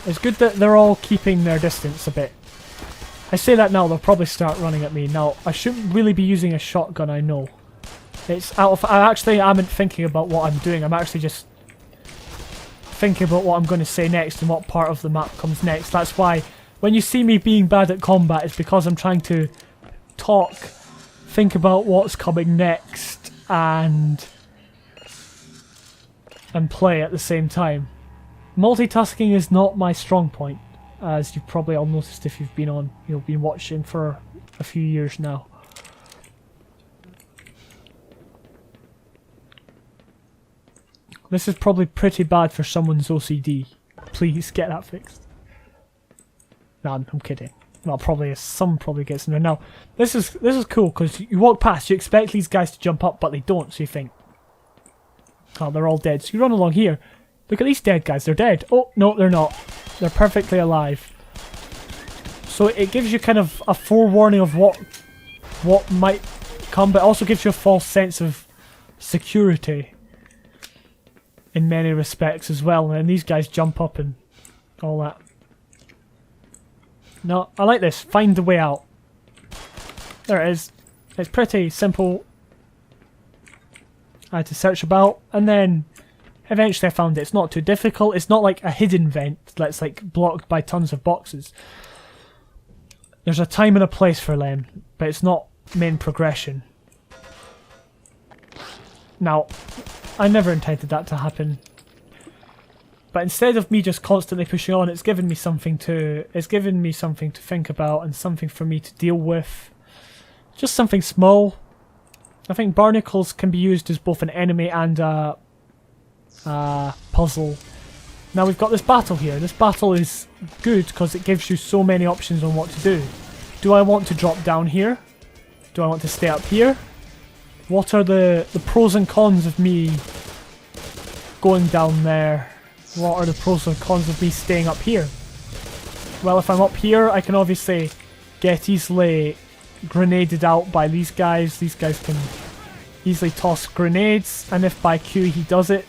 Speaker 1: It's good that they're all keeping their distance a bit. I say that now, they'll probably start running at me. Now, I shouldn't really be using a shotgun, I know. It's out of, I actually am thinking about what I'm doing. I'm actually just thinking about what I'm going to say next and what part of the map comes next. That's why when you see me being bad at combat, it's because I'm trying to talk, think about what's coming next, and play at the same time. Multitasking is not my strong point, as you've probably all noticed if you've been on, you know, been watching for a few years now. This is probably pretty bad for someone's OCD. Please get that fixed. Nah, I'm kidding. Well, probably some probably gets in there. Now, this is cool because you walk past, you expect these guys to jump up, but they don't. So you think, oh, they're all dead. So you run along here. Look at these dead guys. They're dead. Oh no, they're not. They're perfectly alive. So it gives you kind of a forewarning of what might come, but also gives you a false sense of security in many respects as well. And these guys jump up and all that. No, I like this. Find the way out. There it is. It's pretty simple. I had to search about, and then eventually I found it. It's not too difficult. It's not like a hidden vent that's like blocked by tons of boxes. There's a time and a place for them, but it's not main progression. Now, I never intended that to happen. But instead of me just constantly pushing on, it's given me something to think about and something for me to deal with. Just something small. I think barnacles can be used as both an enemy and a puzzle. Now we've got this battle here. This battle is good because it gives you so many options on what to do. Do I want to drop down here? Do I want to stay up here? What are the pros and cons of me going down there? What are the pros and cons of me staying up here? Well, if I'm up here, I can obviously get easily grenaded out by these guys. These guys can easily toss grenades, and if by Q he does it,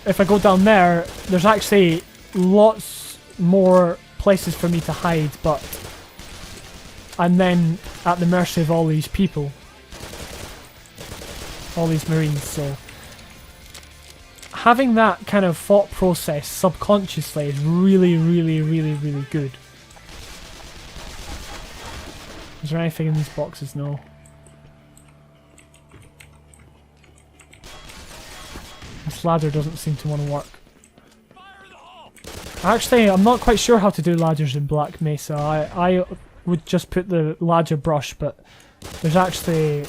Speaker 1: if I go down there, there's actually lots more places for me to hide, but I'm then at the mercy of all these people, all these Marines, so having that kind of thought process subconsciously is really, really, really, really good. Is there anything in these boxes? No. This ladder doesn't seem to want to work. Actually, I'm not quite sure how to do ladders in Black Mesa. I would just put the ladder brush, but there's actually...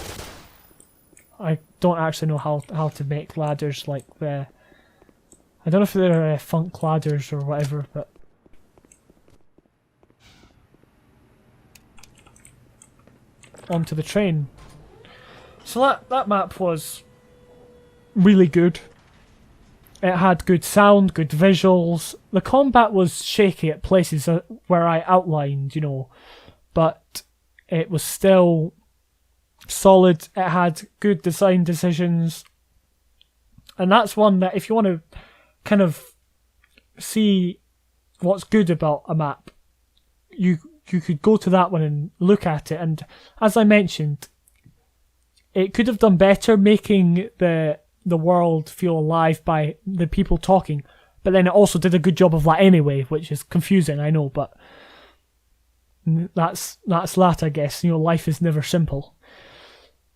Speaker 1: I don't actually know how to make ladders like the... I don't know if they're funk ladders or whatever, but... Onto the train. So that map was really good. It had good sound, good visuals. The combat was shaky at places where I outlined, you know, but it was still solid. It had good design decisions. And that's one that if you want to kind of see what's good about a map, you could go to that one and look at it. And as I mentioned, it could have done better making the world feel alive by the people talking, but then it also did a good job of that anyway, which is confusing, I know, but that's that, I guess. You know, life is never simple.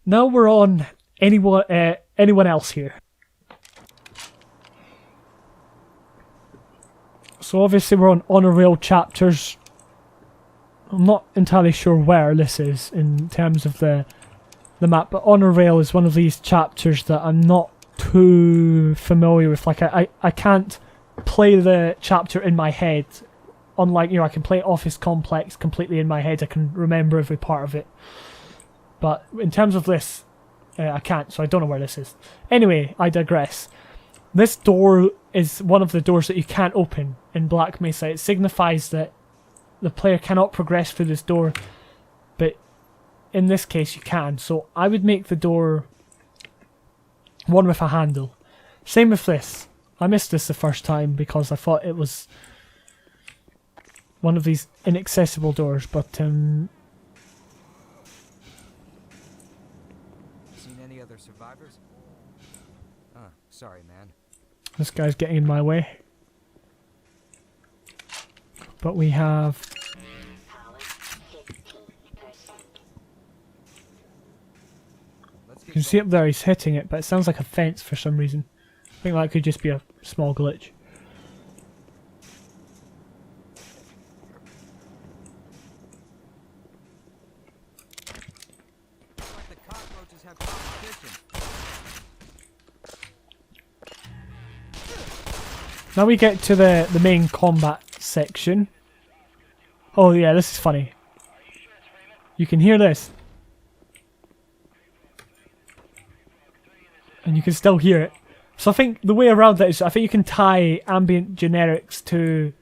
Speaker 1: Now we're on anyone else here. So obviously we're on Honor Rail chapters. I'm not entirely sure where this is in terms of the map, but Honor Rail is one of these chapters that I'm not too familiar with. Like I can't play the chapter in my head, unlike, you know, I can play Office Complex completely in my head. I can remember every part of it, but in terms of this, I can't, so I don't know where this is. Anyway, I digress. This door is one of the doors that you can't open in Black Mesa. It signifies that the player cannot progress through this door, but in this case you can. So I would make the door one with a handle. Same with this. I missed this the first time because I thought it was one of these inaccessible doors, but
Speaker 3: Seen any other survivors? Sorry, man.
Speaker 1: This guy's getting in my way. But we have... You can see up there he's hitting it, but it sounds like a fence for some reason. I think that could just be a small glitch. Now we get to the main combat section. Oh yeah, this is funny. You can hear this. And you can still hear it. So I think the way around that is, I think you can tie ambient generics to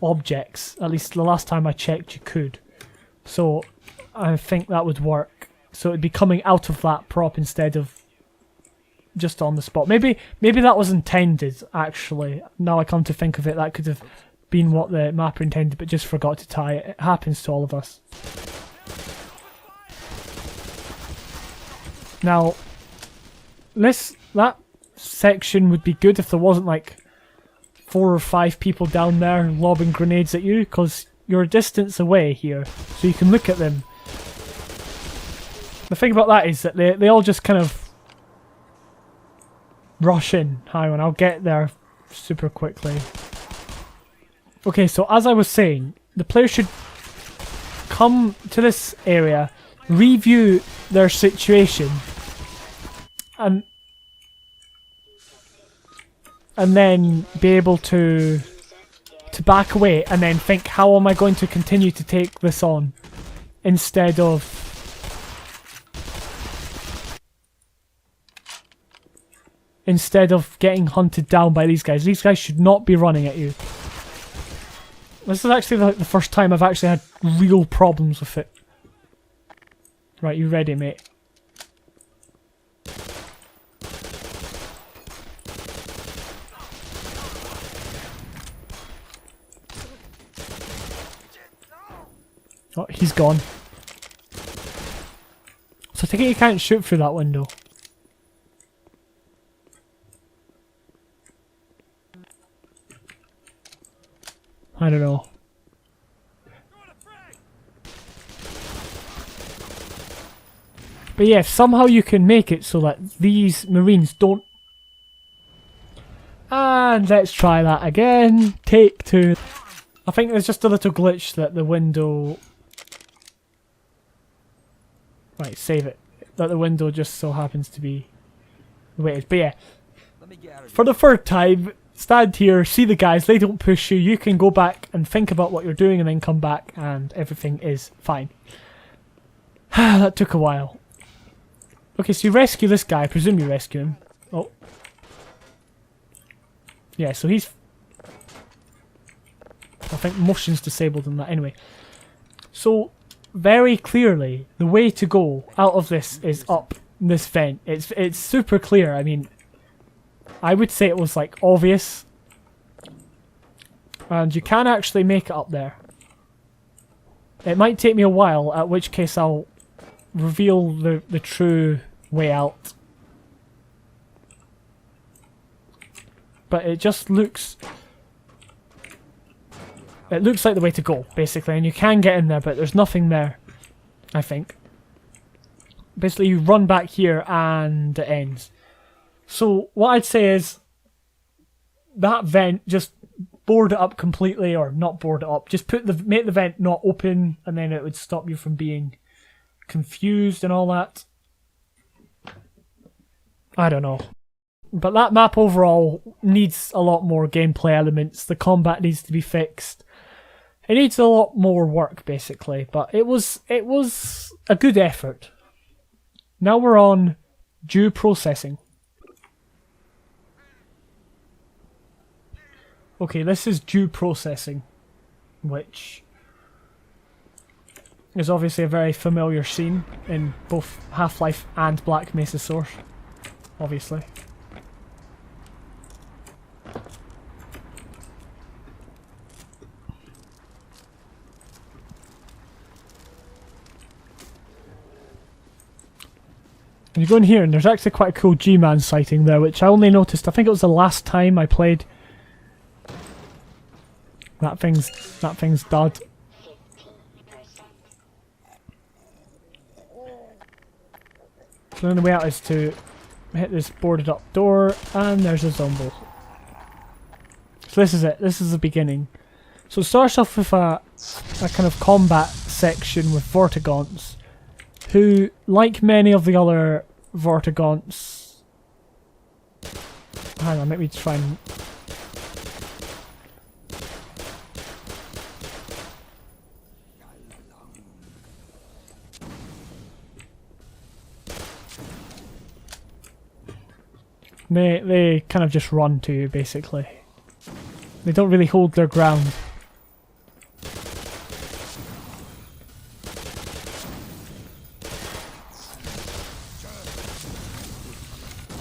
Speaker 1: objects. At least the last time I checked you could. So I think that would work. So it'd be coming out of that prop instead of just on the spot. Maybe that was intended, actually. Now I come to think of it, that could have been what the mapper intended, but just forgot to tie it. It happens to all of us. Now, that section would be good if there wasn't like 4 or 5 people down there lobbing grenades at you, because you're a distance away here, so you can look at them. The thing about that is that they all just kind of rush in. Hang on, I'll get there super quickly. Okay, so as I was saying, the player should come to this area, review their situation, and then be able to back away and then think, how am I going to continue to take this on, instead of instead of getting hunted down by these guys. These guys should not be running at you. This is actually like the first time I've actually had real problems with it. Right, you ready, mate? Oh, he's gone. So I think you can't shoot through that window. I don't know. But yeah, if somehow you can make it so that these Marines don't... And let's try that again. Take 2. I think there's just a little glitch that the window... Right, save it. That the window just so happens to be the way it is. But yeah, for the third time, stand here, see the guys, they don't push you, you can go back and think about what you're doing and then come back and everything is fine. That took a while. Okay, so you rescue this guy, I presume you rescue him. Oh. Yeah, so he's... I think motion's disabled in that anyway. So, very clearly, the way to go out of this is up this vent. It's super clear. I mean, I would say it was like obvious. And you can actually make it up there. It might take me a while, at which case I'll reveal the true way out. But it just looks... It looks like the way to go, basically, and you can get in there, but there's nothing there, I think. Basically, you run back here and it ends. So, what I'd say is, that vent, just board it up completely, or not board it up, just make the vent not open, and then it would stop you from being confused and all that. I don't know. But that map overall needs a lot more gameplay elements, the combat needs to be fixed. It needs a lot more work, basically, but it was a good effort. Now we're on due processing. Okay, this is due processing, which is obviously a very familiar scene in both Half-Life and Black Mesa Source, obviously. And you go in here and there's actually quite a cool G-Man sighting there, which I only noticed, I think it was the last time I played. That thing's dead. So then the way out is to hit this boarded up door, and there's a zombie. So this is it, this is the beginning. So it starts off with a kind of combat section with Vortigaunts, who, like many of the other Vortigaunts... Hang on, let me try and... They kind of just run to you, basically. They don't really hold their ground.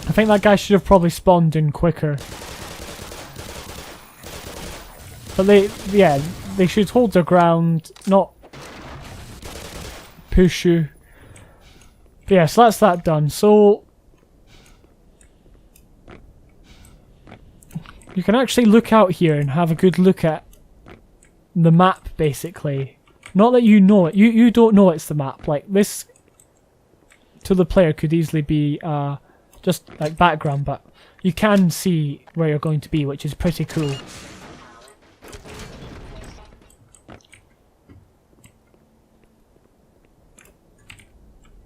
Speaker 1: I think that guy should have probably spawned in quicker. But they should hold their ground, not push you. But yeah, so that's that done. So you can actually look out here and have a good look at the map, basically. Not that you know it. You don't know it's the map. Like, this to the player could easily be just like background, but you can see where you're going to be, which is pretty cool.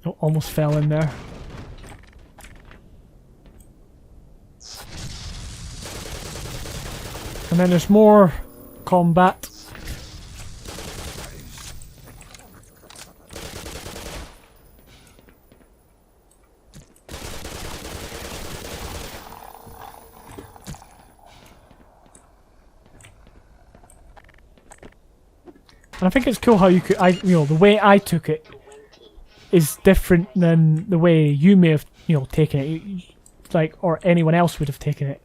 Speaker 1: Oh, almost fell in there. And then there's more combat. And I think it's cool how you could, the way I took it is different than the way you may have, taken it, like, or anyone else would have taken it.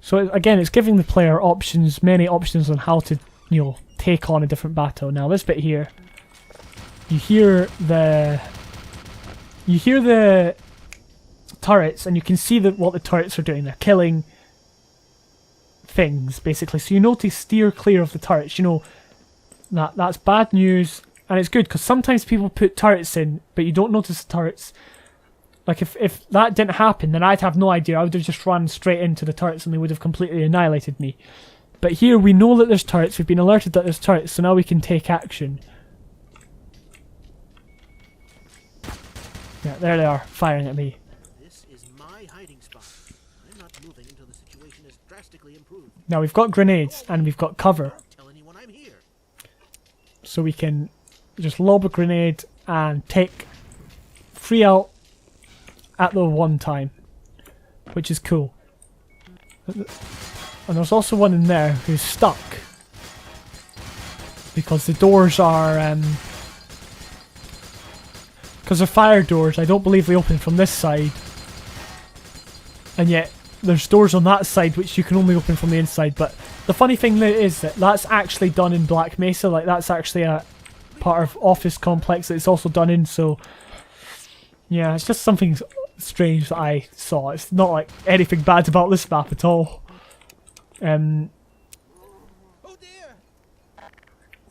Speaker 1: So again, it's giving the player options, many options on how to, take on a different battle. Now this bit here, you hear the turrets, and you can see what the turrets are doing. They're killing things, basically. So you know to steer clear of the turrets. That's bad news, and it's good because sometimes people put turrets in, but you don't notice the turrets. Like if that didn't happen, then I'd have no idea. I would have just run straight into the turrets, and they would have completely annihilated me. But here we know that there's turrets. We've been alerted that there's turrets, so now we can take action. Yeah, there they are, firing at me.
Speaker 2: This is my hiding spot. I'm not moving until the situation is drastically improved.
Speaker 1: Now we've got grenades and we've got cover,
Speaker 2: Don't tell anyone I'm here.
Speaker 1: so we can just lob a grenade and take 3 out at the one time, which is cool. And there's also one in there who's stuck because the doors are because they're fire doors. I don't believe they open from this side, and yet there's doors on that side which you can only open from the inside. But the funny thing is that that's actually done in Black Mesa. Like, that's actually a part of office complex that it's also done in. So yeah, it's just something strange that I saw. It's not like anything bad about this map at all.
Speaker 2: Oh dear!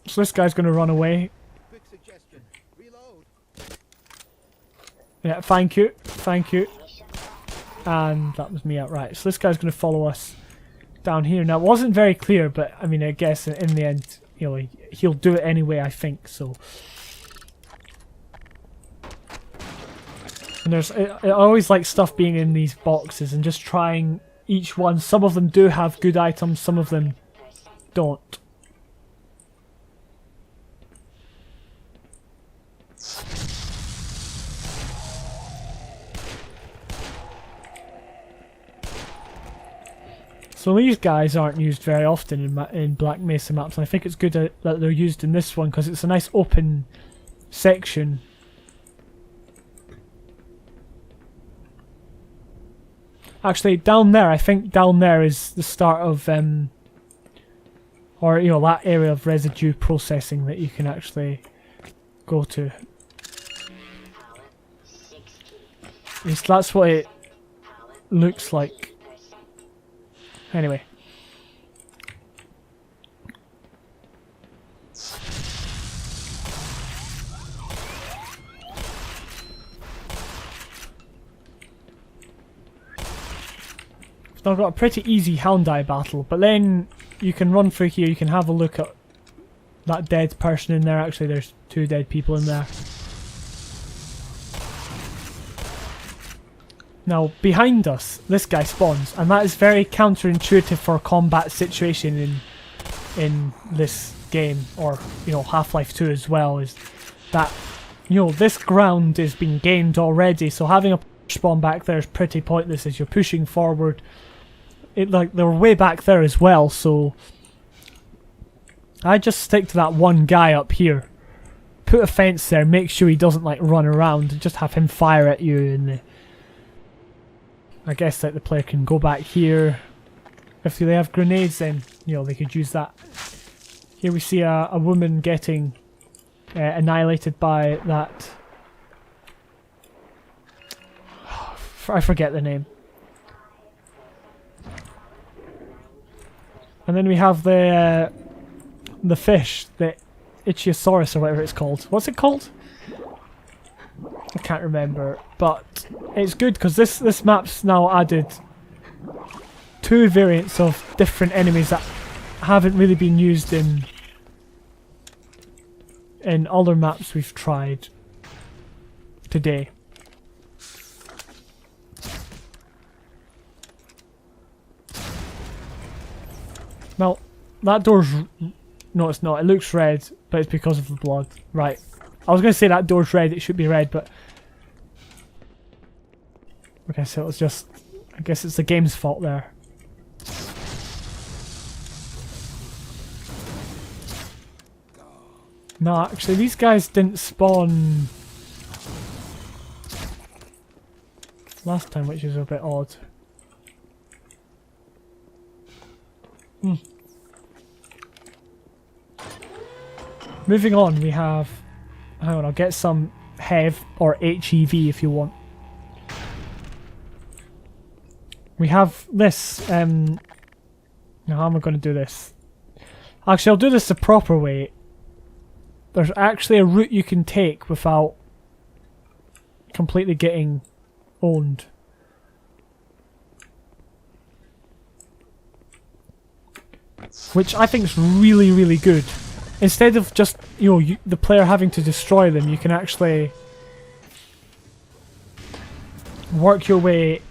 Speaker 1: So this guy's going to run away.
Speaker 2: Quick suggestion. Reload.
Speaker 1: Yeah, thank you. And that was me outright. So this guy's going to follow us down here. Now, it wasn't very clear, but I mean, I guess in the end, he'll do it anyway, I think. So, and I always like stuff being in these boxes and just trying each one. Some of them do have good items, some of them don't. So these guys aren't used very often in Black Mesa maps, and I think it's good that they're used in this one because it's a nice open section. Actually, down there, I think down there is the start of, or that area of residue processing that you can actually go to. At least that's what it looks like. Anyway. I've got a pretty easy Houndai battle, but then you can run through here, you can have a look at that dead person in there. Actually, there's 2 dead people in there. Now, behind us, this guy spawns, and that is very counterintuitive for a combat situation in this game, or, Half-Life 2 as well, is that, this ground is being gained already, so having a spawn back there is pretty pointless as you're pushing forward. They're way back there as well, so I just stick to that one guy up here. Put a fence there, make sure he doesn't run around, and just have him fire at you, and I guess the player can go back here. If they have grenades, then they could use that. Here we see a woman getting annihilated by that. I forget the name. And then we have the fish, the Ichthyosaurus or whatever it's called. What's it called? I can't remember, but it's good because this map's now added 2 variants of different enemies that haven't really been used in other maps we've tried today. Now, that door's... No, it's not. It looks red, but it's because of the blood. Right. I was going to say that door's red, it should be red, but... Okay, so it was just... I guess it's the game's fault there. No, actually, these guys didn't spawn last time, which is a bit odd. Moving on, we have... Hang on, I'll get some HEV or HEV if you want. We have this. Now, how am I going to do this? Actually, I'll do this the proper way. There's actually a route you can take without completely getting owned. Which I think is really, really good. Instead of just, you know, the player having to destroy them, you can actually work your way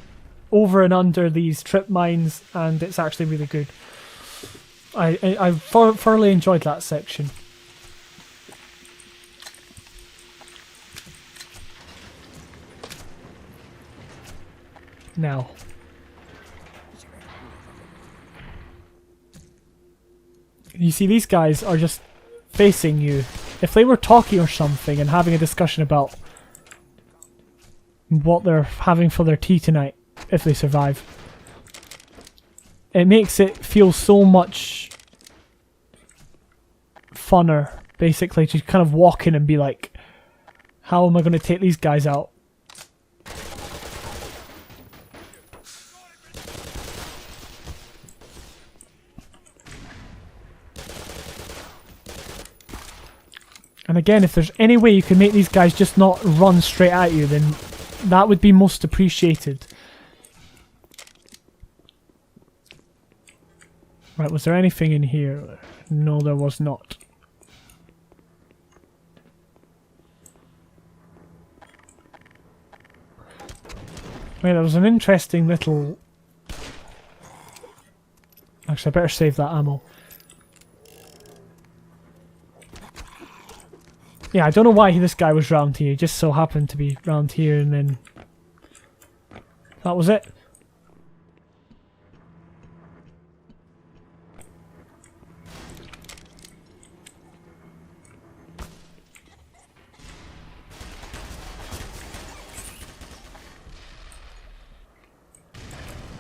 Speaker 1: over and under these trip mines, and it's actually really good. I thoroughly enjoyed that section. Now, you see, these guys are just facing you. If they were talking or something and having a discussion about what they're having for their tea tonight, if they survive, it makes it feel so much funner, basically, to kind of walk in and be like, how am I going to take these guys out? And again, if there's any way you can make these guys just not run straight at you, then that would be most appreciated. Right, was there anything in here? No, there was not. Wait, there was an interesting little... Actually, I better save that ammo. Yeah, I don't know why this guy was round here. He just so happened to be round here, and then... that was it.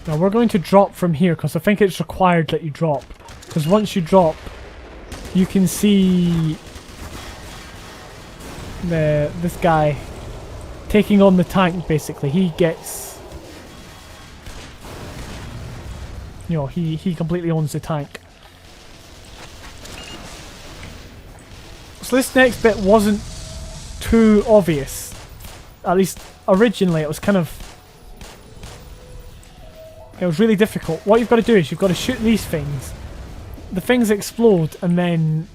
Speaker 1: Now we're going to drop from here, because I think it's required that you drop. Because once you drop, you can see... this guy taking on the tank. Basically, he gets, you know, he completely owns the tank. So this next bit wasn't too obvious, at least originally. It was kind of, it was really difficult. What you've got to do is you've got to shoot these things, the things explode, and then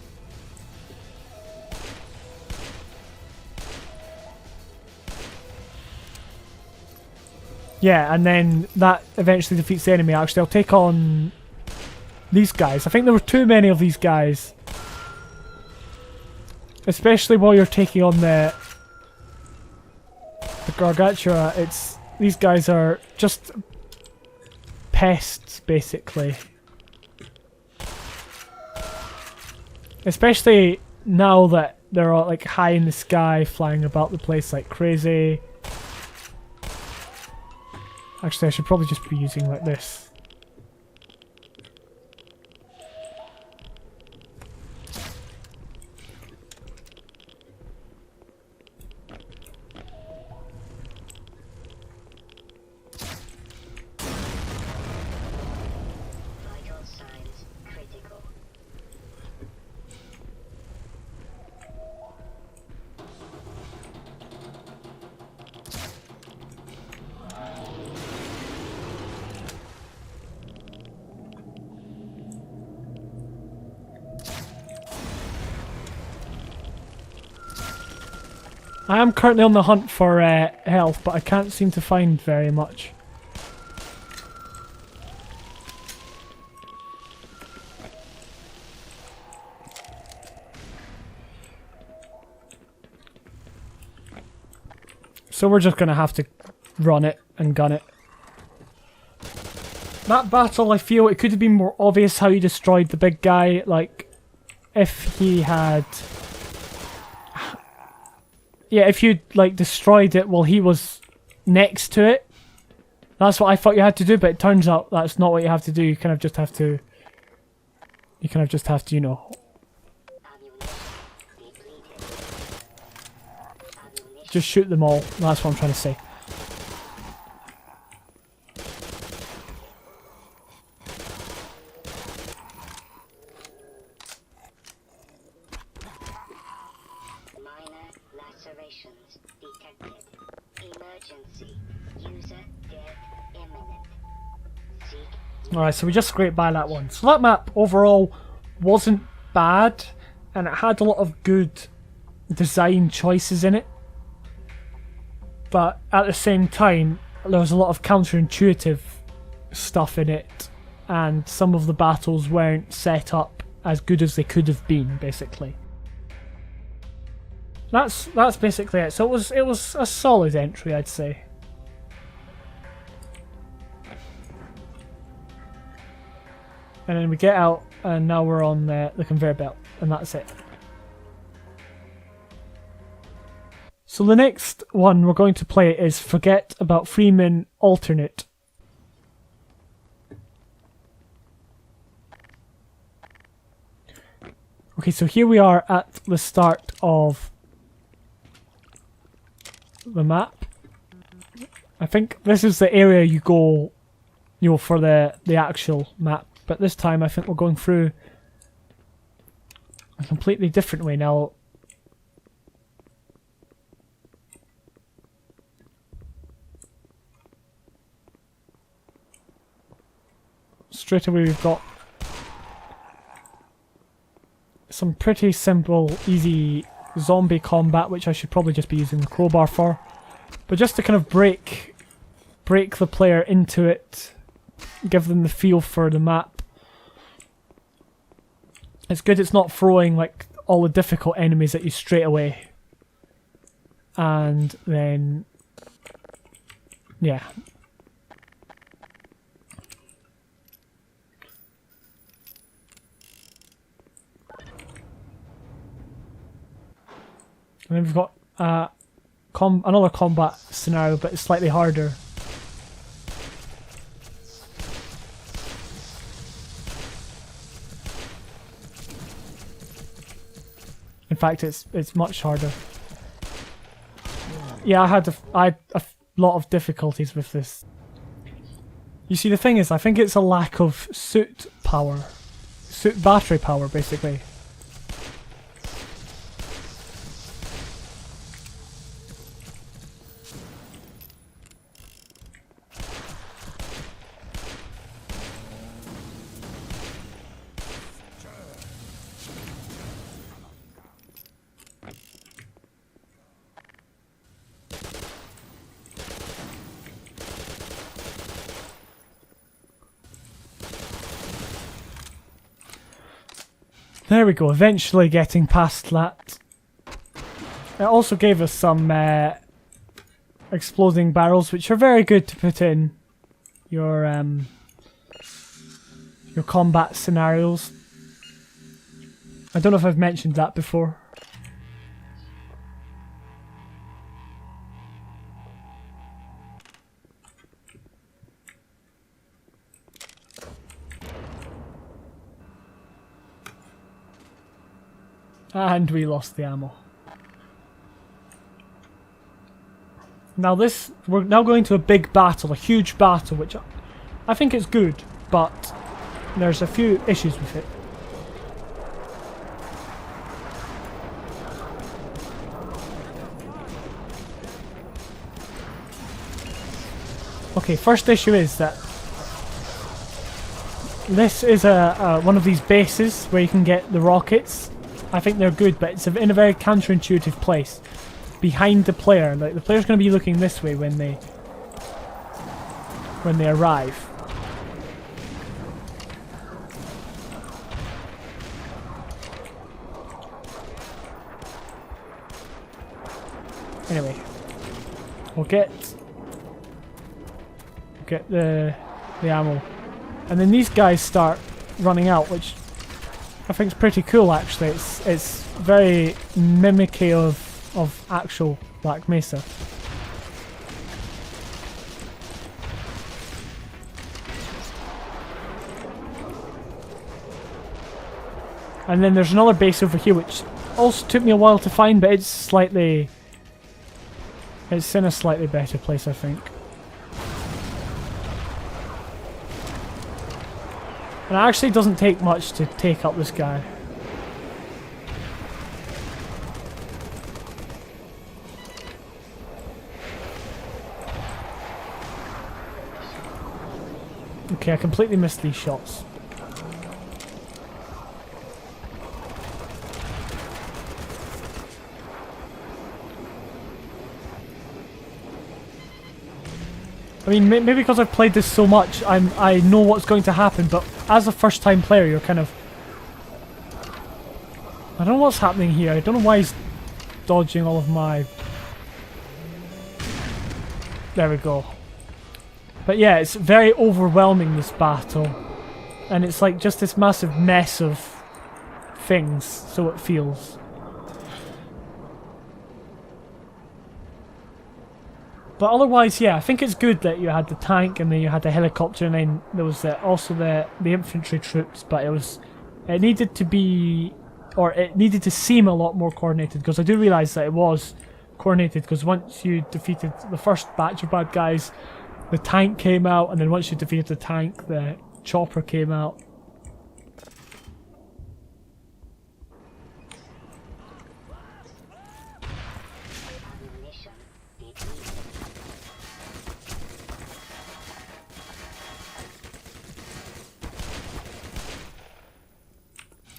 Speaker 1: yeah, and then that eventually defeats the enemy. Actually, I'll take on these guys. I think there were too many of these guys. Especially while you're taking on the Gargantua. It's, these guys are just pests, basically. Especially now that they're all like high in the sky, flying about the place like crazy. Actually, I should probably just be using like this.
Speaker 4: Vital signs critical.
Speaker 1: I am currently on the hunt for health, but I can't seem to find very much. So we're just going to have to run it and gun it. That battle, I feel it could have been more obvious how you destroyed the big guy. Like, if he had Yeah, if you like destroyed it while he was next to it, that's what I thought you had to do. But it turns out that's not what you have to do. You kind of just have to. You kind of just have to, you know. Just shoot them all. That's what I'm trying to say.
Speaker 4: Minor lacerations detected. Emergency. User death imminent. Seek.
Speaker 1: Alright, so we just scraped by that one. So that map overall wasn't bad, and it had a lot of good design choices in it. But at the same time, there was a lot of counterintuitive stuff in it, and some of the battles weren't set up as good as they could have been, basically. That's basically it. So it was a solid entry, I'd say. And then we get out, and now we're on the conveyor belt, and that's it. So the next one we're going to play is Forget About Freeman Alternate. Okay, so here we are at the start of the map. I think this is the area you go, you know, for the actual map. But this time I think we're going through a completely different way now. Straight away we've got some pretty simple, easy zombie combat, which I should probably just be using the crowbar for. But just to kind of break the player into it, give them the feel for the map. It's good it's not throwing like all the difficult enemies at you straight away. And then, yeah. And then we've got another combat scenario, but it's slightly harder. In fact, it's much harder. Yeah, I had a lot of difficulties with this. You see, the thing is, I think it's a lack of suit battery power, basically. There we go, eventually getting past that. It also gave us some exploding barrels, which are very good to put in your combat scenarios. I don't know if I've mentioned that before. And we lost the ammo. Now we're now going to a big battle, a huge battle, which I think is good, but there's a few issues with it. Okay, first issue is that this is one of these bases where you can get the rockets. I think they're good, but it's in a very counterintuitive place. Behind the player. Like, the player's going to be looking this way when they arrive. Anyway. We'll get the ammo. And then these guys start running out, which I think it's pretty cool actually. It's very mimicky of of actual Black Mesa. And then there's another base over here which also took me a while to find, but it's in a slightly better place, I think. And it actually doesn't take much to take up this guy. Okay, I completely missed these shots. I mean, maybe because I've played this so much, I know what's going to happen, but as a first-time player, you're kind of... I don't know what's happening here. I don't know why he's dodging all of my... There we go. But yeah, it's very overwhelming, this battle. And it's like just this massive mess of things, so it feels. But otherwise, yeah, I think it's good that you had the tank and then you had the helicopter and then there was also the infantry troops, but it needed to be, or it needed to seem a lot more coordinated, because I do realise that it was coordinated, because once you defeated the first batch of bad guys, the tank came out, and then once you defeated the tank, the chopper came out.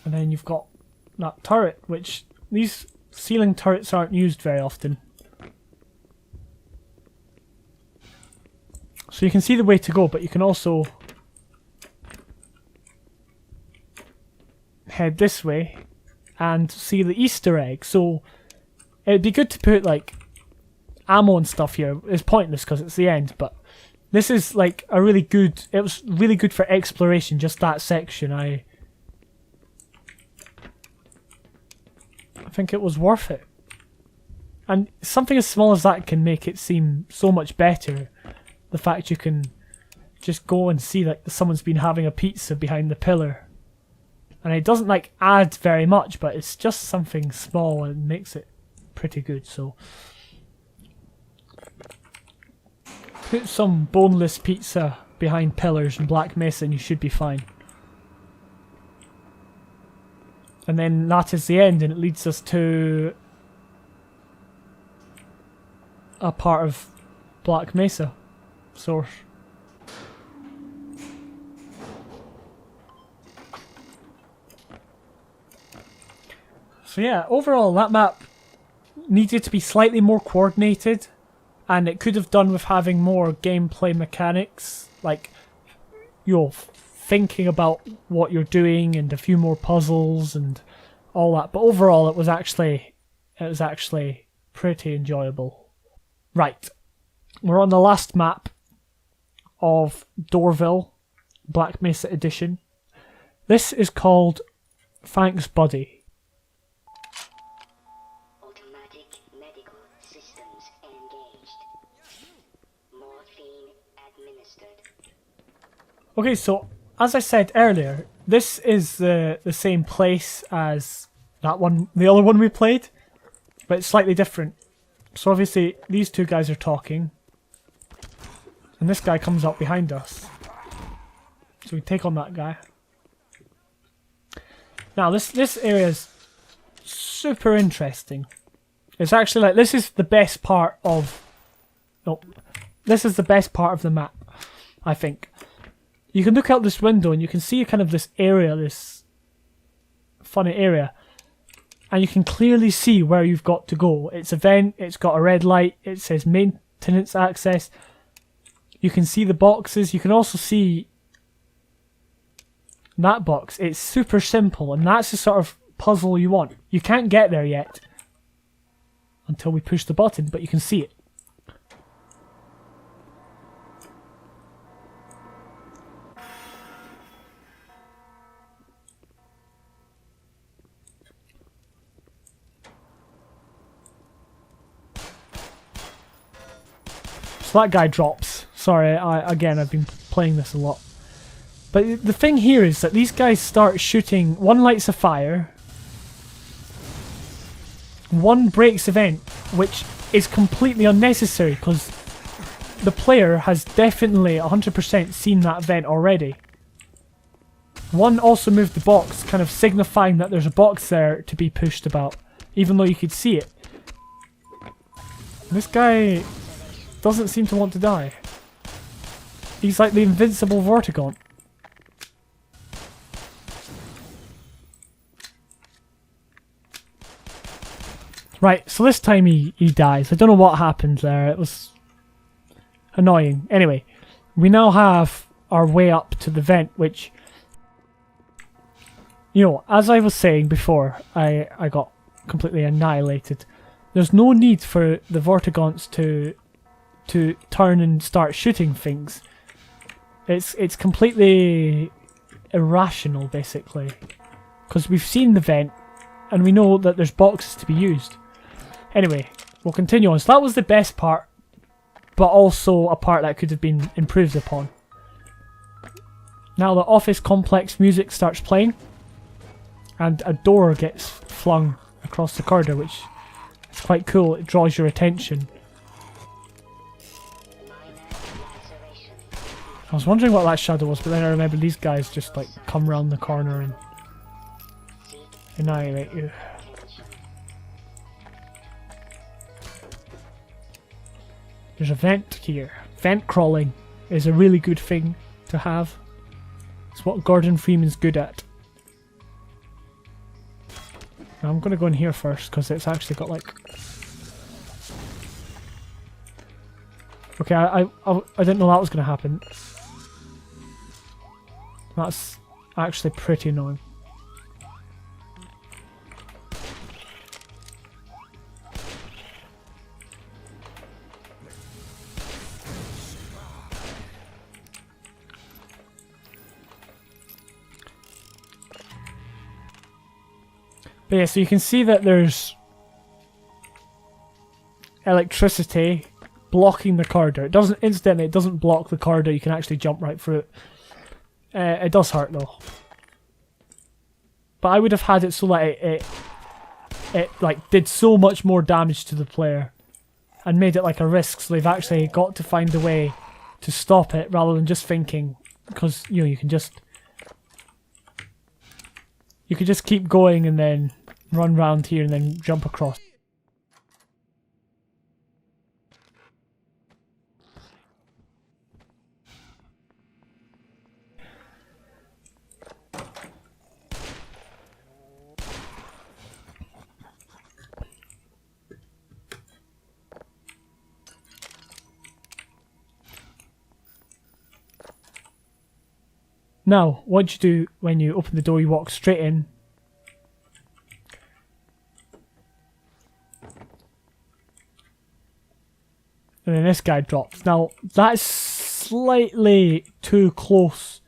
Speaker 1: And then you've got that turret, which these ceiling turrets aren't used very often. So you can see the way to go, but you can also head this way and see the Easter egg. So it'd be good to put like ammo and stuff here. It's pointless because it's the end, but this is like a really good, it was really good for exploration, just that section. I think it was worth it. And something as small as that can make it seem so much better. The fact you can just go and see like someone's been having a pizza behind the pillar. And it doesn't like add very much, but it's just something small and makes it pretty good. So put some boneless pizza behind pillars in Black Mesa and you should be fine. And then that is the end, and it leads us to a part of Black Mesa source. So yeah, overall that map needed to be slightly more coordinated, and it could have done with having more gameplay mechanics, like, you know, thinking about what you're doing and a few more puzzles and all that. But overall it was actually pretty enjoyable. Right, we're on the last map of DoorVille, Black Mesa Edition. This is called Thanks Buddy.
Speaker 4: Automatic medical systems engaged. Morphine administered.
Speaker 1: Okay, so as I said earlier, this is the same place as that one, the other one we played, but it's slightly different. So obviously these two guys are talking, and this guy comes up behind us. So we take on that guy. Now this area is super interesting. It's actually like, this is the best part of the map, I think. You can look out this window and you can see kind of this area, this funny area, and you can clearly see where you've got to go. It's a vent, it's got a red light, it says maintenance access. You can see the boxes, you can also see that box. It's super simple, and that's the sort of puzzle you want. You can't get there yet until we push the button, but you can see it. So that guy drops. Sorry, again, I've been playing this a lot. But the thing here is that these guys start shooting. One lights a fire. One breaks a vent, which is completely unnecessary because the player has definitely 100% seen that vent already. One also moved the box, kind of signifying that there's a box there to be pushed about, even though you could see it. This guy doesn't seem to want to die. He's like the invincible Vortigaunt. Right, so this time he dies. I don't know what happened there. It was annoying. Anyway, we now have our way up to the vent, which, you know, as I was saying before, I got completely annihilated. There's no need for the Vortigaunts to turn and start shooting things. It's completely irrational, basically, because we've seen the vent and we know that there's boxes to be used. Anyway, we'll continue on. So that was the best part, but also a part that could have been improved upon. Now the office complex music starts playing, and a door gets flung across the corridor, which is quite cool. It draws your attention. I was wondering what that shadow was, but then I remember these guys just like come around the corner and annihilate you. There's a vent here. Vent crawling is a really good thing to have. It's what Gordon Freeman's good at. Now I'm going to go in here first because it's actually got like... Okay, I didn't know that was going to happen. That's actually pretty annoying. But yeah, so you can see that there's electricity blocking the corridor. It doesn't, incidentally, it doesn't block the corridor. You can actually jump right through it. It does hurt though. But I would have had it so that it like did so much more damage to the player and made it like a risk. So they've actually got to find a way to stop it rather than just thinking, because you know you can just keep going and then run round here and then jump across. Now, what you do when you open the door, you walk straight in. And then this guy drops. Now, that's slightly too close.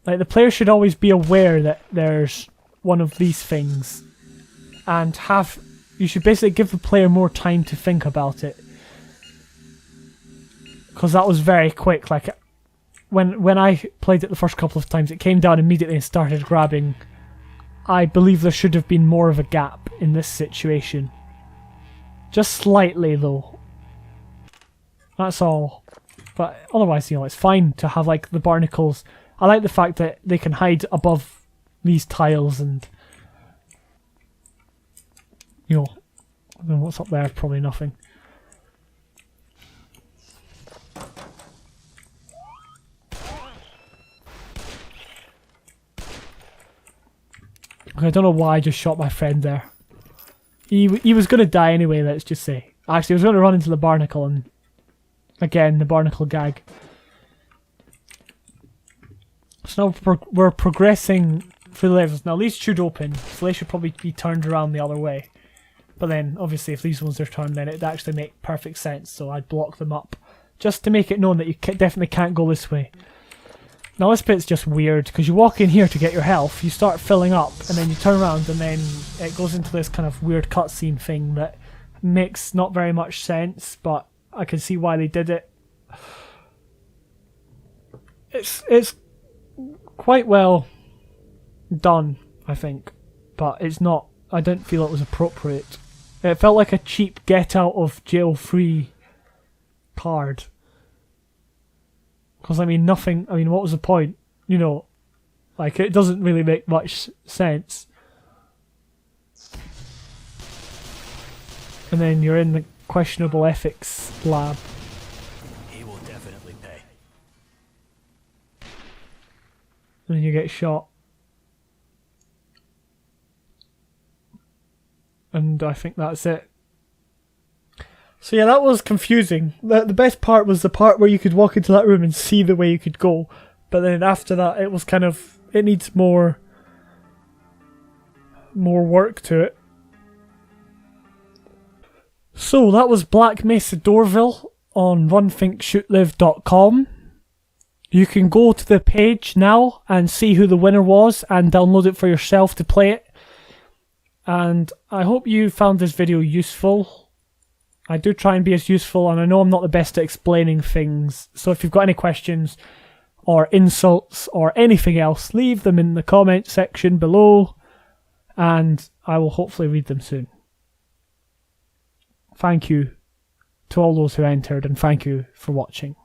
Speaker 1: Like, the player should always be aware that there's one of these things. And you should basically give the player more time to think about it. Because that was very quick. Like, when I played it the first couple of times, it came down immediately and started grabbing. I believe there should have been more of a gap in this situation. Just slightly, though. That's all. But otherwise, you know, it's fine to have, like, the barnacles. I like the fact that they can hide above these tiles and... You know, I don't know what's up there, probably nothing. I don't know why I just shot my friend there. He was going to die anyway, let's just say. Actually, he was going to run into the barnacle and... Again, the barnacle gag. So now we're progressing through the levels. Now these should open, so they should probably be turned around the other way. But then, obviously, if these ones are turned, then it'd actually make perfect sense, so I'd block them up. Just to make it known that you definitely can't go this way. Now this bit's just weird, because you walk in here to get your health, you start filling up, and then you turn around, and then it goes into this kind of weird cutscene thing that makes not very much sense, but I can see why they did it. it's quite well done, I think, but it's not. I didn't feel it was appropriate. It felt like a cheap get out of jail free card. Because I mean, nothing. I mean, what was the point? You know, like it doesn't really make much sense. And then you're in the questionable ethics lab.
Speaker 3: He will definitely pay.
Speaker 1: And then you get shot. And I think that's it. So yeah, that was confusing. The best part was the part where you could walk into that room and see the way you could go. But then after that, it was kind of... It needs more work to it. So that was Black Mesa DoorVille on runthinkshootlive.com. You can go to the page now and see who the winner was and download it for yourself to play it. And I hope you found this video useful. I do try and be as useful, and I know I'm not the best at explaining things. So if you've got any questions or insults or anything else, leave them in the comment section below and I will hopefully read them soon. Thank you to all those who entered, and thank you for watching.